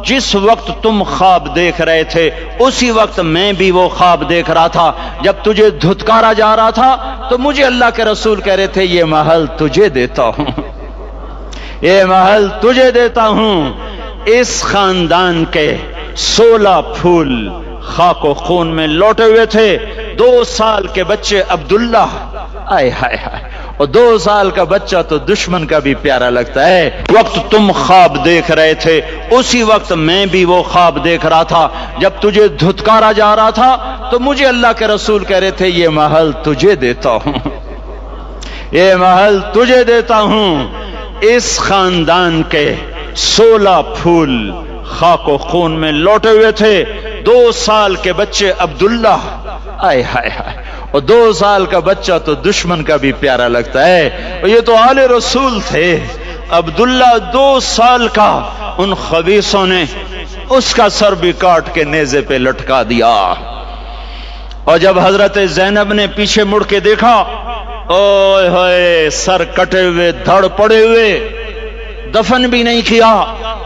Speaker 1: جس وقت تم خواب دیکھ رہے تھے اسی وقت میں بھی وہ خواب دیکھ رہا تھا۔ جب تجھے دھتکارا جا رہا تھا تو مجھے اللہ کے رسول کہہ رہے تھے یہ محل تجھے دیتا ہوں، یہ محل تجھے دیتا ہوں۔ اس خاندان کے 16 پھول خاک و خون میں لوٹے ہوئے تھے۔ 2 سال کے بچے عبداللہ، آئے ہائے ہائے، اور 2 سال کا بچہ تو دشمن کا بھی پیارا لگتا ہے۔ وقت تم خواب دیکھ رہے تھے اسی وقت میں بھی وہ خواب دیکھ رہا تھا۔ جب تجھے دھتکارا جا رہا تھا تو مجھے اللہ کے رسول کہہ رہے تھے یہ محل تجھے دیتا ہوں، یہ محل تجھے دیتا ہوں۔ اس خاندان کے 16 پھول خاک و خون میں لوٹے ہوئے تھے۔ 2 سال کے بچے عبداللہ، آئے ہائے ہائے، اور 2 سال کا بچہ تو دشمن کا بھی پیارا لگتا ہے، اور یہ تو آل رسول تھے۔ عبداللہ 2 سال کا، ان خبیثوں نے اس کا سر بھی کاٹ کے نیزے پہ لٹکا دیا۔ اور جب حضرت زینب نے پیچھے مڑ کے دیکھا، اوئے ہوئے سر کٹے ہوئے، دھڑ پڑے ہوئے، دفن بھی نہیں کیا،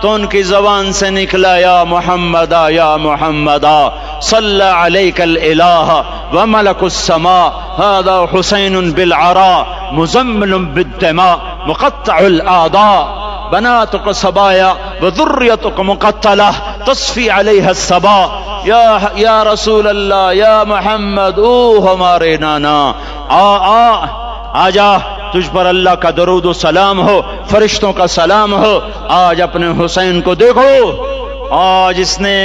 Speaker 1: تو ان کی زبان سے نکلا یا محمدا یا محمدا صلی علیک الالہ وملک السماء هذا حسین بالعراء مزمل بالدماء مقطع الاعضاء بناتك صبايا وذريتك مقتلة تصفي عليها الصبا یا رسول اللہ یا محمد، او ہمارے نانا، آ جا، تجھ پر اللہ کا درود و سلام ہو، فرشتوں کا سلام ہو۔ آج اپنے حسین کو دیکھو، آج اس نے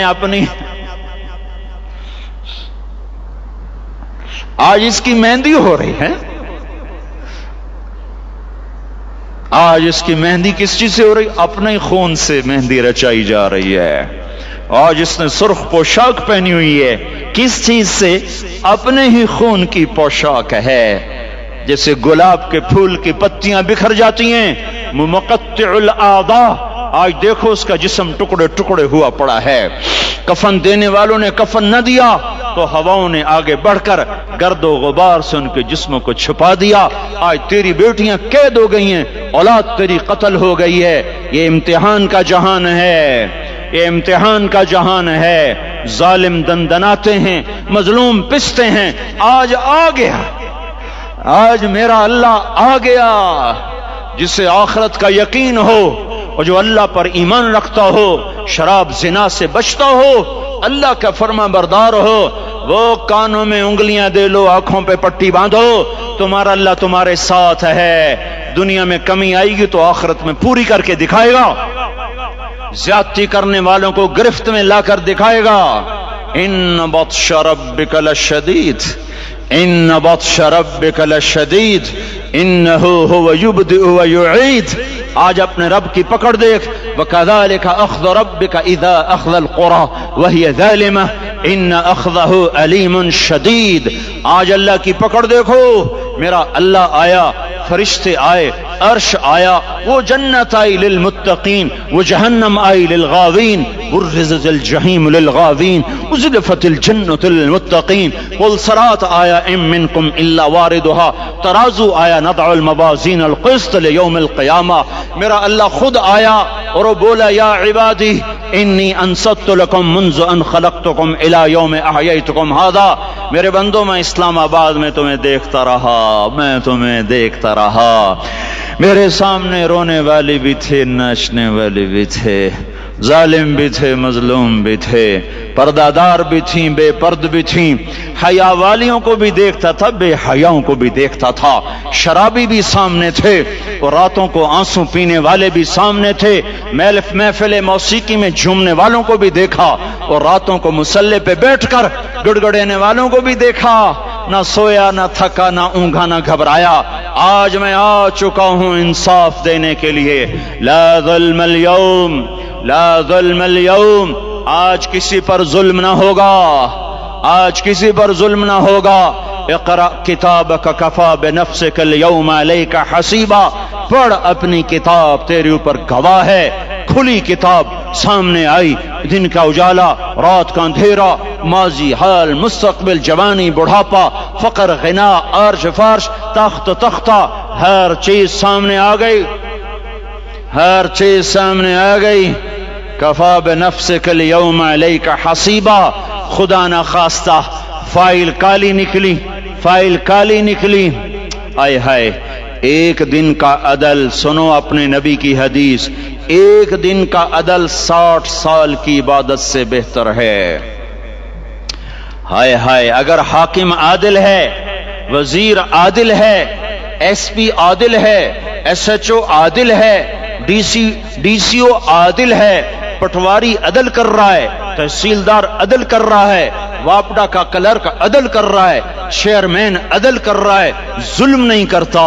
Speaker 1: آج اس کی مہندی ہو رہی ہے۔ آج اس کی مہندی کس چیز سے ہو رہی؟ اپنے خون سے مہندی رچائی جا رہی ہے۔ آج اس نے سرخ پوشاک پہنی ہوئی ہے، کس چیز سے؟ اپنے ہی خون کی پوشاک ہے، جیسے گلاب کے پھول کی پتیاں بکھر جاتی ہیں، مقطع الاعضاء، آج دیکھو اس کا جسم ٹکڑے ٹکڑے ہوا پڑا ہے، کفن دینے والوں نے کفن نہ دیا تو ہواؤں نے آگے بڑھ کر گرد و غبار سے ان کے جسموں کو چھپا دیا، آج تیری بیٹیاں قید ہو گئی ہیں، اولاد تیری قتل ہو گئی ہے، یہ امتحان کا جہان ہے، یہ امتحان کا جہان ہے، ظالم دندناتے ہیں، مظلوم پستے ہیں، آج آ گیا، آج میرا اللہ آ گیا، جسے آخرت کا یقین ہو اور جو اللہ پر ایمان رکھتا ہو، شراب زنا سے بچتا ہو، اللہ کا فرما بردار ہو، وہ کانوں میں انگلیاں دے لو، آنکھوں پہ پٹی باندھو، تمہارا اللہ تمہارے ساتھ ہے، دنیا میں کمی آئے گی تو آخرت میں پوری کر کے دکھائے گا، زیادتی کرنے والوں کو گرفت میں لا کر دکھائے گا۔ ان بطش ربک لشدید، ان بطش ربک لشدید انہ هو یبدئ ویعید، آج اپنے رب کی پکڑ دیکھ، وَكَذَلِكَ أَخْذُ رَبِّكَ إِذَا أَخْذَ الْقُرَى وَهِيَ ظَالِمَةٌ إِنَّ أَخْذَهُ أَلِيمٌ شَدِيدٌ، آج اللہ کی پکڑ دیکھو، میرا اللہ آیا، فرشتے آئے، عرش آیا، وہ جنت آئی للمتقین، وہ جہنم آئی للغاوین، برزت الجحیم للغاوین، ازلفت الجنت للمتقین، قل صراط آیا ام منکم الا واردها، ترازو آیا نضع الموازین القسط لیوم القیامہ، میرا اللہ خود آیا اور وہ بولا یا عبادی انی انصت لکم منذ ان خلقتکم الى یوم احییتکم هذا، میرے بندوں میں اسلام آباد میں تمہیں دیکھتا رہا، میں تمہیں دیکھتا رہا، میرے سامنے رونے والے بھی تھے، ناچنے والے بھی تھے، ظالم بھی تھے، مظلوم بھی تھے، پردہ دار بھی تھیں، بے پرد بھی تھیں، حیا والیوں کو بھی دیکھتا تھا، بے حیاؤں کو بھی دیکھتا تھا، شرابی بھی سامنے تھے اور راتوں کو آنسو پینے والے بھی سامنے تھے، محفل موسیقی میں جھومنے والوں کو بھی دیکھا اور راتوں کو مصلی پہ بیٹھ کر گڑ گڑانے والوں کو بھی دیکھا، نہ سویا نہ تھکا نہ اونگا نہ گھبرایا، آج میں آ چکا ہوں انصاف دینے کے لیے، لا ظلم اليوم، لا ظلم اليوم، آج کسی پر ظلم نہ ہوگا، آج کسی پر ظلم نہ ہوگا، اقرأ کتابک کفا بنفسک اليوم علیک حسیبا، پڑھ اپنی کتاب، تیرے اوپر گواہ ہے، کھلی کتاب سامنے آئی، دن کا اجالا، رات کا اندھیرا، ماضی حال مستقبل جوانی بڑھاپا، فقر غنا عرش فرش تخت تختہ، ہر چیز سامنے آ گئی، ہر چیز سامنے آ گئی، کفا بنفسک اليوم علیک حسیبا، خدا نہ خواستہ فائل کالی نکلی، فائل کالی نکلی، آئے ہائے، ایک دن کا عدل، سنو اپنے نبی کی حدیث، ایک دن کا عدل 60 سال کی عبادت سے بہتر ہے، ہائے ہائے، اگر حاکم عادل ہے، وزیر عادل ہے، ایس پی عادل ہے، ایس ایچ او عادل ہے، ڈی سی او عادل ہے، پٹواری عدل کر رہا ہے، تحصیلدار عدل کر رہا ہے، واپڈا کا کلرک عدل کر رہا ہے، چیئرمین عدل کر رہا ہے، ظلم نہیں کرتا،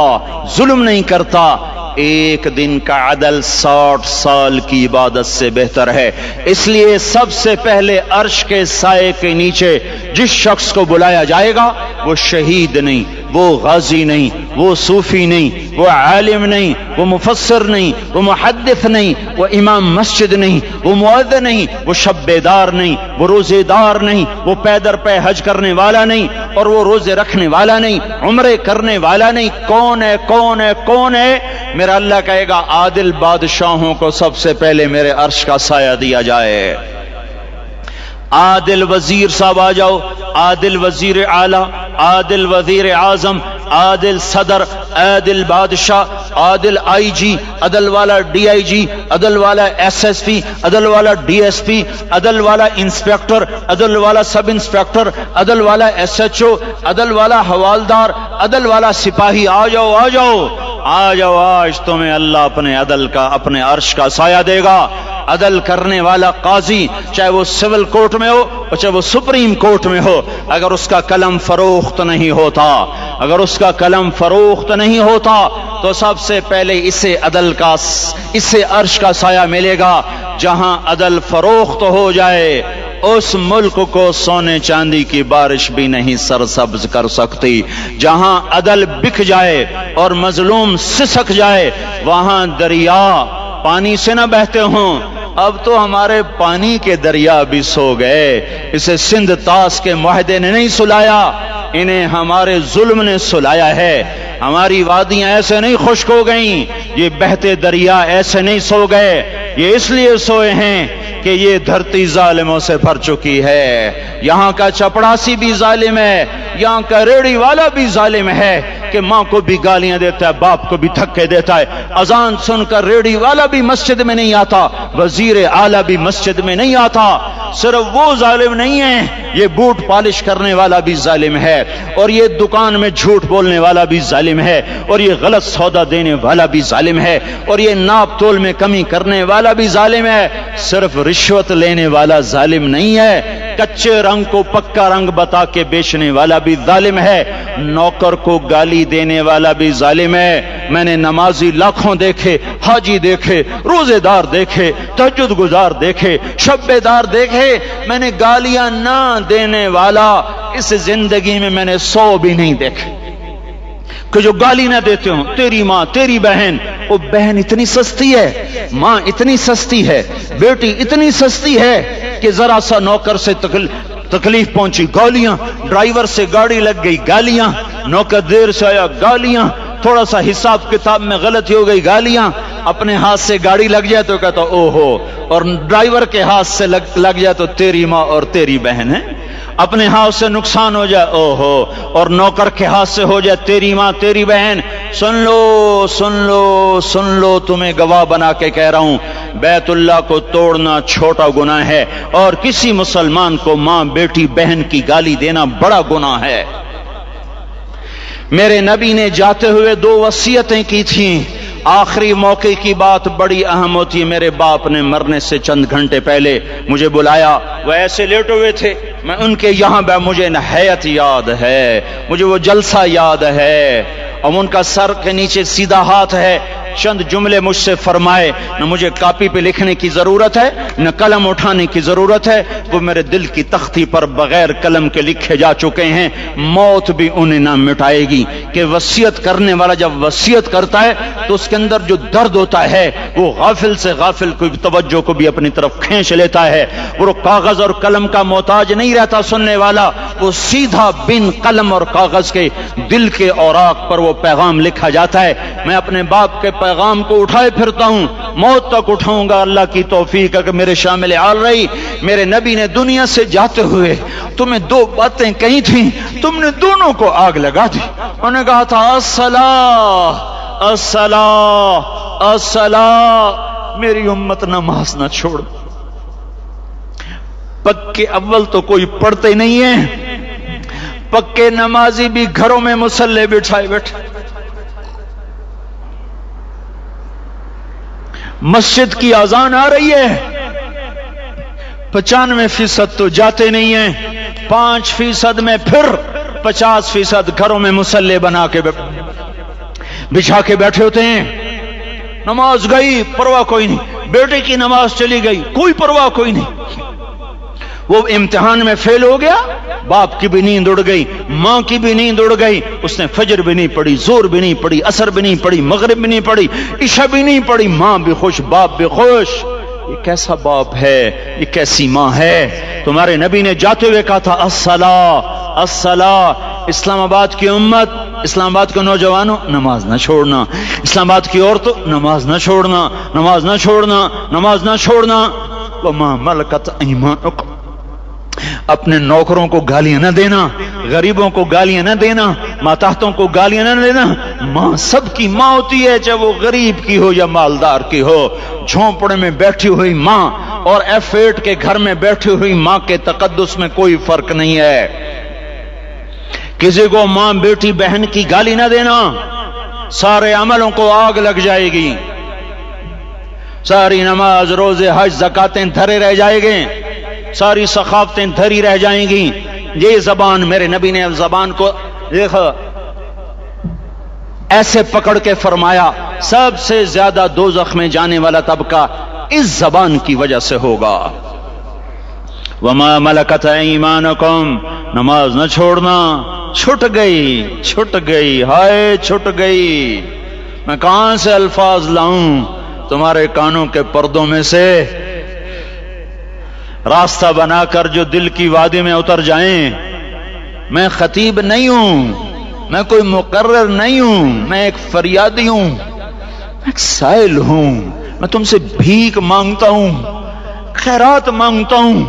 Speaker 1: ظلم نہیں کرتا، ایک دن کا عدل 60 سال کی عبادت سے بہتر ہے، اس لیے سب سے پہلے عرش کے سائے کے نیچے جس شخص کو بلایا جائے گا وہ شہید نہیں، وہ غازی نہیں، وہ صوفی نہیں، وہ عالم نہیں، وہ مفسر نہیں، وہ محدث نہیں، وہ امام مسجد نہیں، وہ مؤذن نہیں، وہ شب بیدار نہیں، وہ روزے دار نہیں، وہ پیدر پہ حج کرنے والا نہیں، اور وہ روزے رکھنے والا نہیں، عمرے کرنے والا نہیں، کون ہے کون ہے کون ہے؟ میرا اللہ کہے گا عادل بادشاہوں کو سب سے پہلے میرے عرش کا سایہ دیا جائے، عادل وزیر صاحب آ جاؤ، عادل وزیر اعلیٰ، عادل وزیر اعظم، عادل صدر، عادل بادشاہ، عادل آئی جی، عدل والا ڈی آئی جی، عدل والا ایس ایس پی، عدل والا ڈی ایس پی، عدل والا انسپیکٹر، عدل والا سب انسپیکٹر، عدل والا ایس ایچ او، عدل والا حوالدار، عدل والا سپاہی، آ جاؤ آ جاؤ آ جاؤ، آج تمہیں اللہ اپنے عدل کا، اپنے عرش کا سایہ دے گا، عدل کرنے والا قاضی، چاہے وہ سول کورٹ میں ہو اور چاہے وہ سپریم کورٹ میں ہو، اگر اس کا قلم فروخت نہیں ہوتا، اگر اس کا قلم فروخت نہیں ہوتا تو سب سے پہلے اسے عدل کا، اسے عرش کا سایہ ملے گا، جہاں عدل فروخت ہو جائے اس ملک کو سونے چاندی کی بارش بھی نہیں سرسبز کر سکتی۔ جہاں عدل بک جائے اور مظلوم سسک جائے وہاں دریا پانی سے نہ بہتے ہوں۔ اب تو ہمارے پانی کے دریا بھی سو گئے۔ اسے سندھ طاس کے معاہدے نے نہیں سلایا، انہیں ہمارے ظلم نے سلایا ہے۔ ہماری وادیاں ایسے نہیں خشک ہو گئیں، یہ بہتے دریا ایسے نہیں سو گئے۔ یہ اس لیے سوئے ہیں کہ یہ دھرتی ظالموں سے بھر چکی ہے۔ یہاں کا چپڑاسی بھی ظالم ہے، یہاں کا ریڑھی والا بھی ظالم ہے کہ ماں کو بھی گالیاں دیتا ہے، باپ کو بھی دھکے دیتا ہے۔ اذان سن کر ریڑھی والا بھی مسجد میں نہیں آتا، وزیر اعلیٰ بھی مسجد میں نہیں آتا۔ صرف وہ ظالم نہیں ہے، یہ بوٹ پالش کرنے والا بھی ظالم ہے، اور یہ دکان میں جھوٹ بولنے والا بھی ظالم ہے، اور یہ غلط سودا دینے والا بھی ظالم ہے، اور یہ ناپ تول میں کمی کرنے والا بھی ظالم ہے۔ صرف رشوت لینے والا ظالم نہیں ہے، کچے رنگ کو پکا رنگ بتا کے بیچنے والا بھی ظالم ہے، نوکر کو گالی دینے والا بھی ظالم ہے۔ میں نے نمازی لاکھوں دیکھے، حاجی دیکھے، روزے دار دیکھے، تہجد گزار دیکھے، شب دار دیکھے، میں نے گالیاں نہ دینے والا اس زندگی میں میں نے 100 بھی نہیں دیکھے کہ جو گالی نہ دیتے ہوں۔ تیری ماں، تیری بہن، وہ بہن اتنی سستی ہے، ماں اتنی سستی ہے، بیٹی اتنی سستی ہے کہ ذرا سا نوکر سے تکلیف پہنچی گالیاں، ڈرائیور سے گاڑی لگ گئی گالیاں، نوکر دیر سے آیا گالیاں، تھوڑا سا حساب کتاب میں غلطی ہو گئی گالیاں، اپنے ہاتھ سے گاڑی لگ جائے تو کہتا او ہو، اور ڈرائیور کے ہاتھ سے لگ جائے تو تیری ماں اور تیری بہن ہے۔ اپنے ہاتھ سے نقصان ہو جائے او ہو، اور نوکر کے ہاتھ سے ہو جائے تیری ماں تیری بہن۔ سن لو سن لو سن لو، تمہیں گواہ بنا کے کہہ رہا ہوں، بیت اللہ کو توڑنا چھوٹا گناہ ہے، اور کسی مسلمان کو ماں بیٹی بہن کی گالی دینا بڑا گناہ ہے۔ میرے نبی نے جاتے ہوئے 2 وصیتیں کی تھیں۔ آخری موقع کی بات بڑی اہم ہوتی ہے۔ میرے باپ نے مرنے سے چند گھنٹے پہلے مجھے بلایا، وہ ایسے لیٹے ہوئے تھے، میں ان کے یہاں مجھے نہایت یاد ہے، مجھے وہ جلسہ یاد ہے، اور ان کا سر کے نیچے سیدھا ہاتھ ہے۔ چند جملے مجھ سے فرمائے، نہ مجھے کاپی پہ لکھنے کی ضرورت ہے نہ قلم اٹھانے کی ضرورت ہے، وہ میرے دل کی تختی پر بغیر قلم کے لکھے جا چکے ہیں، موت بھی انہیں نہ مٹائے گی۔ کہ وصیت کرنے والا جب وصیت کرتا ہے تو اس کے اندر جو درد ہوتا ہے وہ غافل سے غافل کوئی توجہ کو بھی اپنی طرف کھینچ لیتا ہے۔ وہ کاغذ اور قلم کا محتاج نہیں رہتا سننے والا، وہ سیدھا بن قلم اور کاغذ کے دل کے اوراق پر وہ پیغام لکھا جاتا ہے۔ میں اپنے باپ کے پیغام کو اٹھائے پھرتا ہوں، موت تک اٹھاؤں گا، اللہ کی توفیق ہے کہ میرے شامل حال رہی۔ میرے نبی نے دنیا سے جاتے ہوئے تمہیں 2 باتیں کہی تھیں، تم نے دونوں کو آگ لگا دی۔ انہوں نے کہا تھا الصلاۃ الصلاۃ الصلاۃ، میری امت نماز نہ چھوڑ۔ پکے اول تو کوئی پڑھتے نہیں ہیں، پکے نمازی بھی گھروں میں مصلی بٹھائے بیٹھے، مسجد کی اذان آ رہی ہے، 95% تو جاتے نہیں ہیں، 5% میں پھر 50% گھروں میں مصلی بنا کے بچھا کے بیٹھے ہوتے ہیں۔ نماز گئی پرواہ کوئی نہیں، بیٹے کی نماز چلی گئی کوئی پرواہ کوئی نہیں، وہ امتحان میں فیل ہو گیا، باپ کی بھی نیند اڑ گئی، ماں کی بھی نیند اڑ گئی، اس نے فجر بھی نہیں پڑھی، زور بھی نہیں پڑھی، عصر بھی نہیں پڑھی، مغرب بھی نہیں پڑھی، عشاء بھی نہیں پڑھی، ماں بھی خوش باپ بھی خوش۔ یہ کیسا باپ ہے، یہ کیسی ماں ہے؟ تمہارے نبی نے جاتے ہوئے کہا تھا الصلاۃ الصلاۃ۔ اسلام آباد کی امت، اسلام آباد کے نوجوانوں، نماز نہ چھوڑنا، اسلام آباد کی عورتوں، نماز نہ چھوڑنا، نماز نہ چھوڑنا، نماز نہ چھوڑنا۔ وما ملکت ایمانکم، اپنے نوکروں کو گالیاں نہ دینا، غریبوں کو گالیاں نہ دینا، ماتحتوں کو گالیاں نہ دینا۔ ماں سب کی ماں ہوتی ہے، چاہے وہ غریب کی ہو یا مالدار کی ہو۔ جھونپڑے میں بیٹھی ہوئی ماں اور F8 کے گھر میں بیٹھی ہوئی ماں کے تقدس میں کوئی فرق نہیں ہے۔ کسی کو ماں بیٹی بہن کی گالی نہ دینا، سارے عملوں کو آگ لگ جائے گی، ساری نماز روزے حج زکاتیں دھرے رہ جائیں گے، ساری ثقافتیں دھری رہ جائیں گی۔ یہ زبان، میرے نبی نے زبان کو دیکھا ایسے پکڑ کے فرمایا سب سے زیادہ دوزخ میں جانے والا طبقہ اس زبان کی وجہ سے ہوگا۔ وما ملکت ایمانکم، نماز نہ چھوڑنا، چھٹ گئی، ہائے چھٹ گئی، میں کہاں سے الفاظ لاؤں تمہارے کانوں کے پردوں میں سے راستہ بنا کر جو دل کی وادی میں اتر جائیں۔ میں خطیب نہیں ہوں، میں کوئی مقرر نہیں ہوں، میں ایک فریادی ہوں، میں ایک سائل ہوں، میں تم سے بھیک مانگتا ہوں، خیرات مانگتا ہوں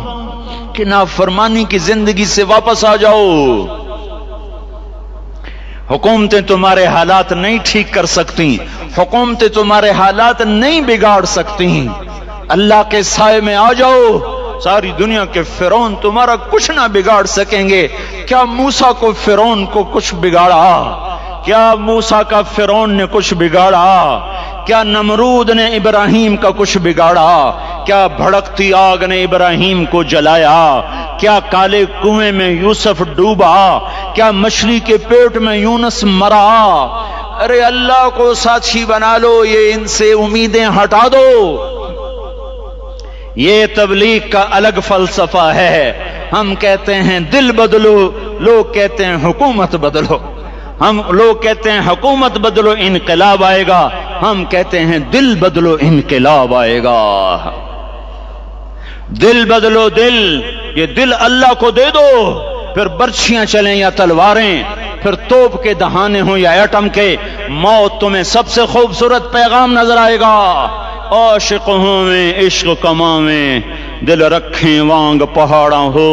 Speaker 1: کہ نافرمانی کی زندگی سے واپس آ جاؤ۔ حکومتیں تمہارے حالات نہیں ٹھیک کر سکتی، حکومتیں تمہارے حالات نہیں بگاڑ سکتی، اللہ کے سائے میں آ جاؤ، ساری دنیا کے فرعون تمہارا کچھ نہ بگاڑ سکیں گے۔ کیا موسیٰ کو فرعون کو کچھ بگاڑا؟ کیا موسیٰ کا فرعون نے کچھ بگاڑا؟ کیا نمرود نے ابراہیم کا کچھ بگاڑا؟ کیا بھڑکتی آگ نے ابراہیم کو جلایا؟ کیا کالے کنویں میں یوسف ڈوبا؟ کیا مچھلی کے پیٹ میں یونس مرا؟ ارے اللہ کو ساتھی بنا لو، یہ ان سے امیدیں ہٹا دو۔ یہ تبلیغ کا الگ فلسفہ ہے۔ ہم کہتے ہیں دل بدلو، لوگ کہتے ہیں حکومت بدلو۔ ہم لوگ کہتے ہیں حکومت بدلو انقلاب آئے گا، ہم کہتے ہیں دل بدلو انقلاب آئے گا۔ دل بدلو، دل، یہ دل اللہ کو دے دو، پھر برچھیاں چلیں یا تلواریں، پھر توپ کے دہانے ہوں یا ایٹم کے، موت تمہیں سب سے خوبصورت پیغام نظر آئے گا۔ عاشق ہوں میں عشق کماویں، دل رکھیں وانگ پہاڑاں ہو،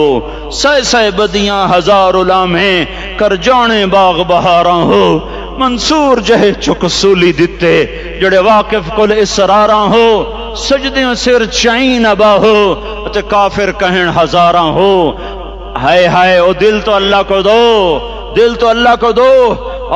Speaker 1: سہ سہ بدیاں ہزار لامہیں، کر جانے باغ بہاراں ہو، منصور جہے چک سولی دتے، جڑے واقف کل اسراراں ہو، سجدیوں سر چائیں ابا ہو، تے کافر کہیں ہزاراں ہو۔ ہائے ہائے، او دل تو اللہ کو دو، دل تو اللہ کو دو۔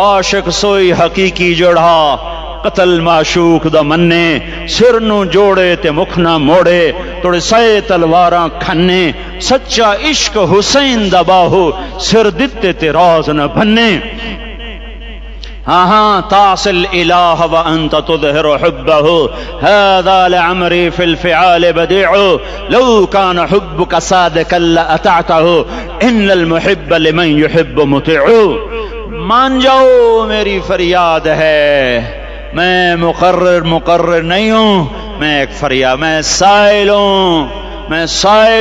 Speaker 1: عاشق سوئی حقیقی جڑا، قتل معشوق دا مننے، سر نو جوڑے تے مکھ نہ موڑے، توڑے سائے تلواراں کھنے، سچا عشق حسین دا باہو، سر دتے تے راز نہ بھنے۔ ہاں تعصی الالہ وانت تظہر حبہ، هذا لعمری فی الفعال بدیع، لو کان حبک صادقا لأطعته، ان المحب لمن یحب مطیع۔ مان جاؤ میری فریاد ہے، میں مقرر نہیں ہوں، میں ایک فریاد، میں سائل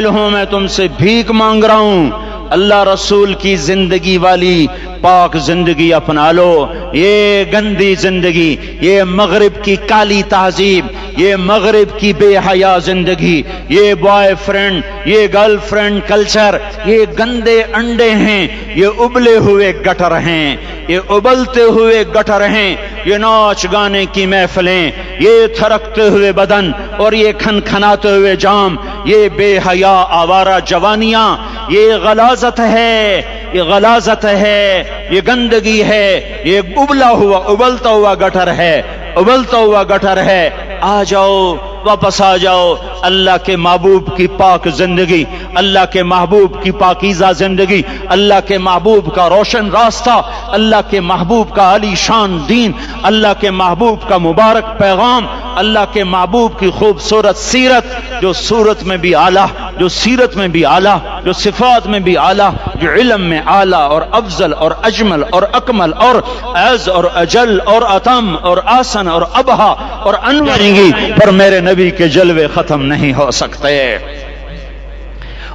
Speaker 1: ہوں، میں تم سے بھیک مانگ رہا ہوں۔ اللہ رسول کی زندگی والی پاک زندگی اپنا لو۔ یہ گندی زندگی، یہ مغرب کی کالی تہذیب، یہ مغرب کی بے حیا زندگی، یہ بوائے فرینڈ، یہ گرل فرینڈ کلچر، یہ گندے انڈے ہیں، یہ ابلے ہوئے گٹر ہیں، یہ ابلتے ہوئے گٹر ہیں، یہ ناچ گانے کی محفلیں، یہ تھرکتے ہوئے بدن اور یہ کھنکھناتے ہوئے جام، یہ بے حیا آوارہ جوانیاں، یہ غلاظت ہے، یہ غلاظت ہے، یہ گندگی ہے، یہ ابلتا ہوا گٹر ہے، ابلتا ہوا گٹر ہے۔ آ جاؤ، واپس آ جاؤ، اللہ کے محبوب کی پاک زندگی، اللہ کے محبوب کی پاکیزہ زندگی، اللہ کے محبوب کا روشن راستہ، اللہ کے محبوب کا علی شان دین، اللہ کے محبوب کا مبارک پیغام، اللہ کے محبوب کی خوبصورت سیرت، جو صورت میں بھی اعلیٰ، جو سیرت میں بھی اعلیٰ، جو صفات میں بھی اعلیٰ، جو علم میں اعلیٰ اور افضل اور اجمل اور اکمل اور اعز اور اجل اور اتم اور آسن اور ابہا اور انور گی، پر میرے نبی کے جلوے ختم نہیں ہو سکتے۔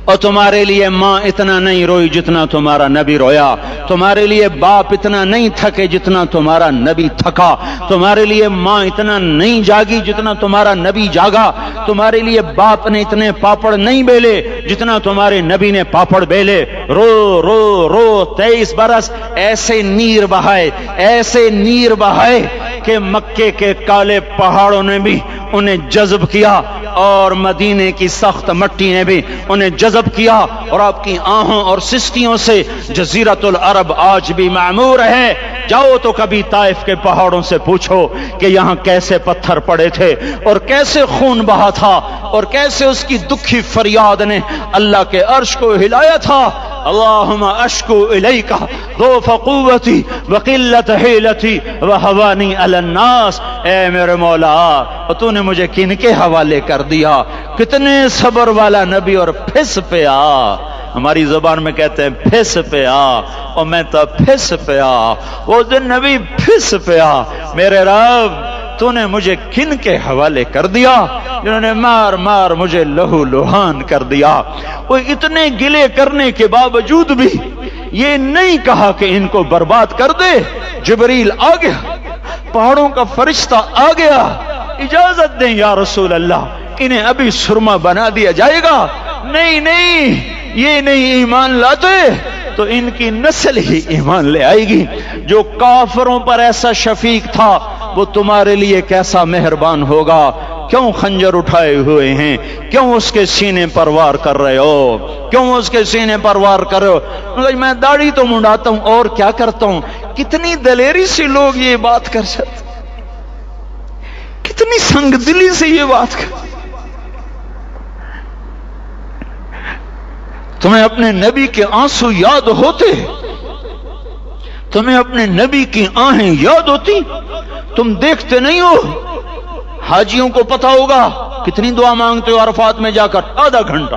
Speaker 1: اور تمہارے لیے ماں اتنا نہیں روئی جتنا تمہارا نبی رویا، تمہارے لیے باپ اتنا نہیں تھکے جتنا تمہارا نبی تھکا، تمہارے لیے ماں اتنا نہیں جاگی جتنا تمہارا نبی جاگا، تمہارے لیے باپ نے اتنے پاپڑ نہیں بیلے جتنا تمہارے نبی نے پاپڑ بیلے۔ رو رو رو 23 برس ایسے نیر بہائے، ایسے نیر بہائے کہ مکے کے کالے پہاڑوں نے بھی انہیں جذب کیا اور مدینے کی سخت مٹی نے بھی انہیں جذب کیا، اور آپ کی آہوں اور سستیوں سے جزیرۃ العرب آج بھی معمور ہے۔ جاؤ تو کبھی طائف کے پہاڑوں سے پوچھو کہ یہاں کیسے پتھر پڑے تھے اور کیسے خون بہا تھا اور کیسے اس کی دکھی فریاد نے اللہ کے عرش کو ہلایا تھا۔ اللہم اشکو الیک ضعف قوتی وقلت حیلتی وہوانی علی الناس، اے میرے مولا تو نے مجھے کن کے حوالے کر دیا، کتنے صبر والا نبی، اور پھس پہ آ، ہماری زبان میں کہتے ہیں پھس پہ آ، اور میں تو پھس پہ آ، وہ دن نبی پھس پہ آ، میرے رب تو نے مجھے کن کے حوالے کر دیا جنہوں نے مار مار مجھے لہو لہان کر دیا۔ وہ اتنے گلے کرنے کے باوجود بھی یہ نہیں کہا کہ ان کو برباد کر دے، جبریل آ گیا، پہاڑوں کا فرشتہ آ گیا، اجازت دیں یا رسول اللہ، انہیں ابھی سرما بنا دیا جائے گا، نہیں نہیں یہ نہیں ایمان لاتے تو ان کی نسل ہی ایمان لے آئے گی۔ جو کافروں پر ایسا شفیق تھا وہ تمہارے لیے کیسا مہربان ہوگا، کیوں خنجر اٹھائے ہوئے ہیں، کیوں اس کے سینے پر وار کر رہے ہو، کیوں اس کے سینے پر وار کر رہے ہو؟ میں داڑھی تو منڈاتا ہوں اور کیا کرتا ہوں۔ کتنی دلیری سے لوگ یہ بات کر سکتے، کتنی سنگ دلی سے یہ بات کر۔ تمہیں اپنے نبی کے آنسو یاد ہوتے، تمہیں اپنے نبی کی آہیں یاد ہوتی، تم دیکھتے نہیں ہو؟ حاجیوں کو پتا ہوگا کتنی دعا مانگتے ہو عرفات میں جا کر، آدھا گھنٹہ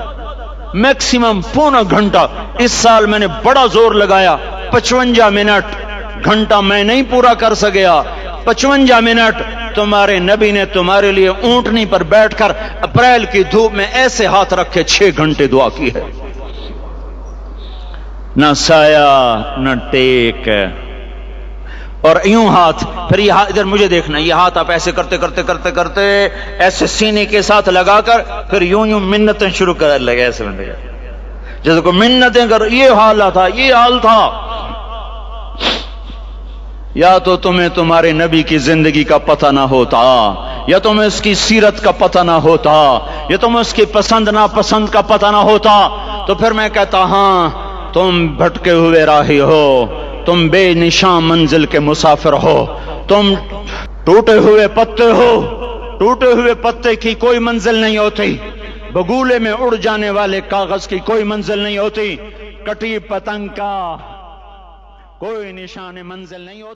Speaker 1: میکسیمم پونا گھنٹہ۔ اس سال میں نے بڑا زور لگایا، 55 منٹ، گھنٹہ میں نہیں پورا کر سکیا، 55 منٹ تمہارے نبی نے تمہارے لیے اونٹنی پر بیٹھ کر اپریل کی دھوپ میں ایسے ہاتھ رکھے 6 گھنٹے دعا کی ہے، نہ سایہ نہ ٹیک، اور یوں ہاتھ، پھر یہ ادھر مجھے دیکھنا، یہ ہاتھ آپ ایسے کرتے کرتے کرتے کرتے ایسے سینے کے ساتھ لگا کر پھر یوں یوں منتیں شروع کر لگے، ایسے میں جیسے کو منتیں کر، یہ حال تھا، یہ حال تھا۔ یا تو تمہیں تمہارے نبی کی زندگی کا پتہ نہ ہوتا، یا تمہیں اس کی سیرت کا پتہ نہ ہوتا، یا تمہیں اس کی پسند ناپسند کا پتہ نہ ہوتا، تو پھر میں کہتا ہاں تم بھٹکے ہوئے راہی ہو، تم بے نشان منزل کے مسافر ہو، تم ٹوٹے ہوئے پتے ہو، ٹوٹے ہوئے پتے کی کوئی منزل نہیں ہوتی، بگولے میں اڑ جانے والے کاغذ کی کوئی منزل نہیں ہوتی، کٹی پتنگ کا کوئی نشان منزل نہیں ہوتا۔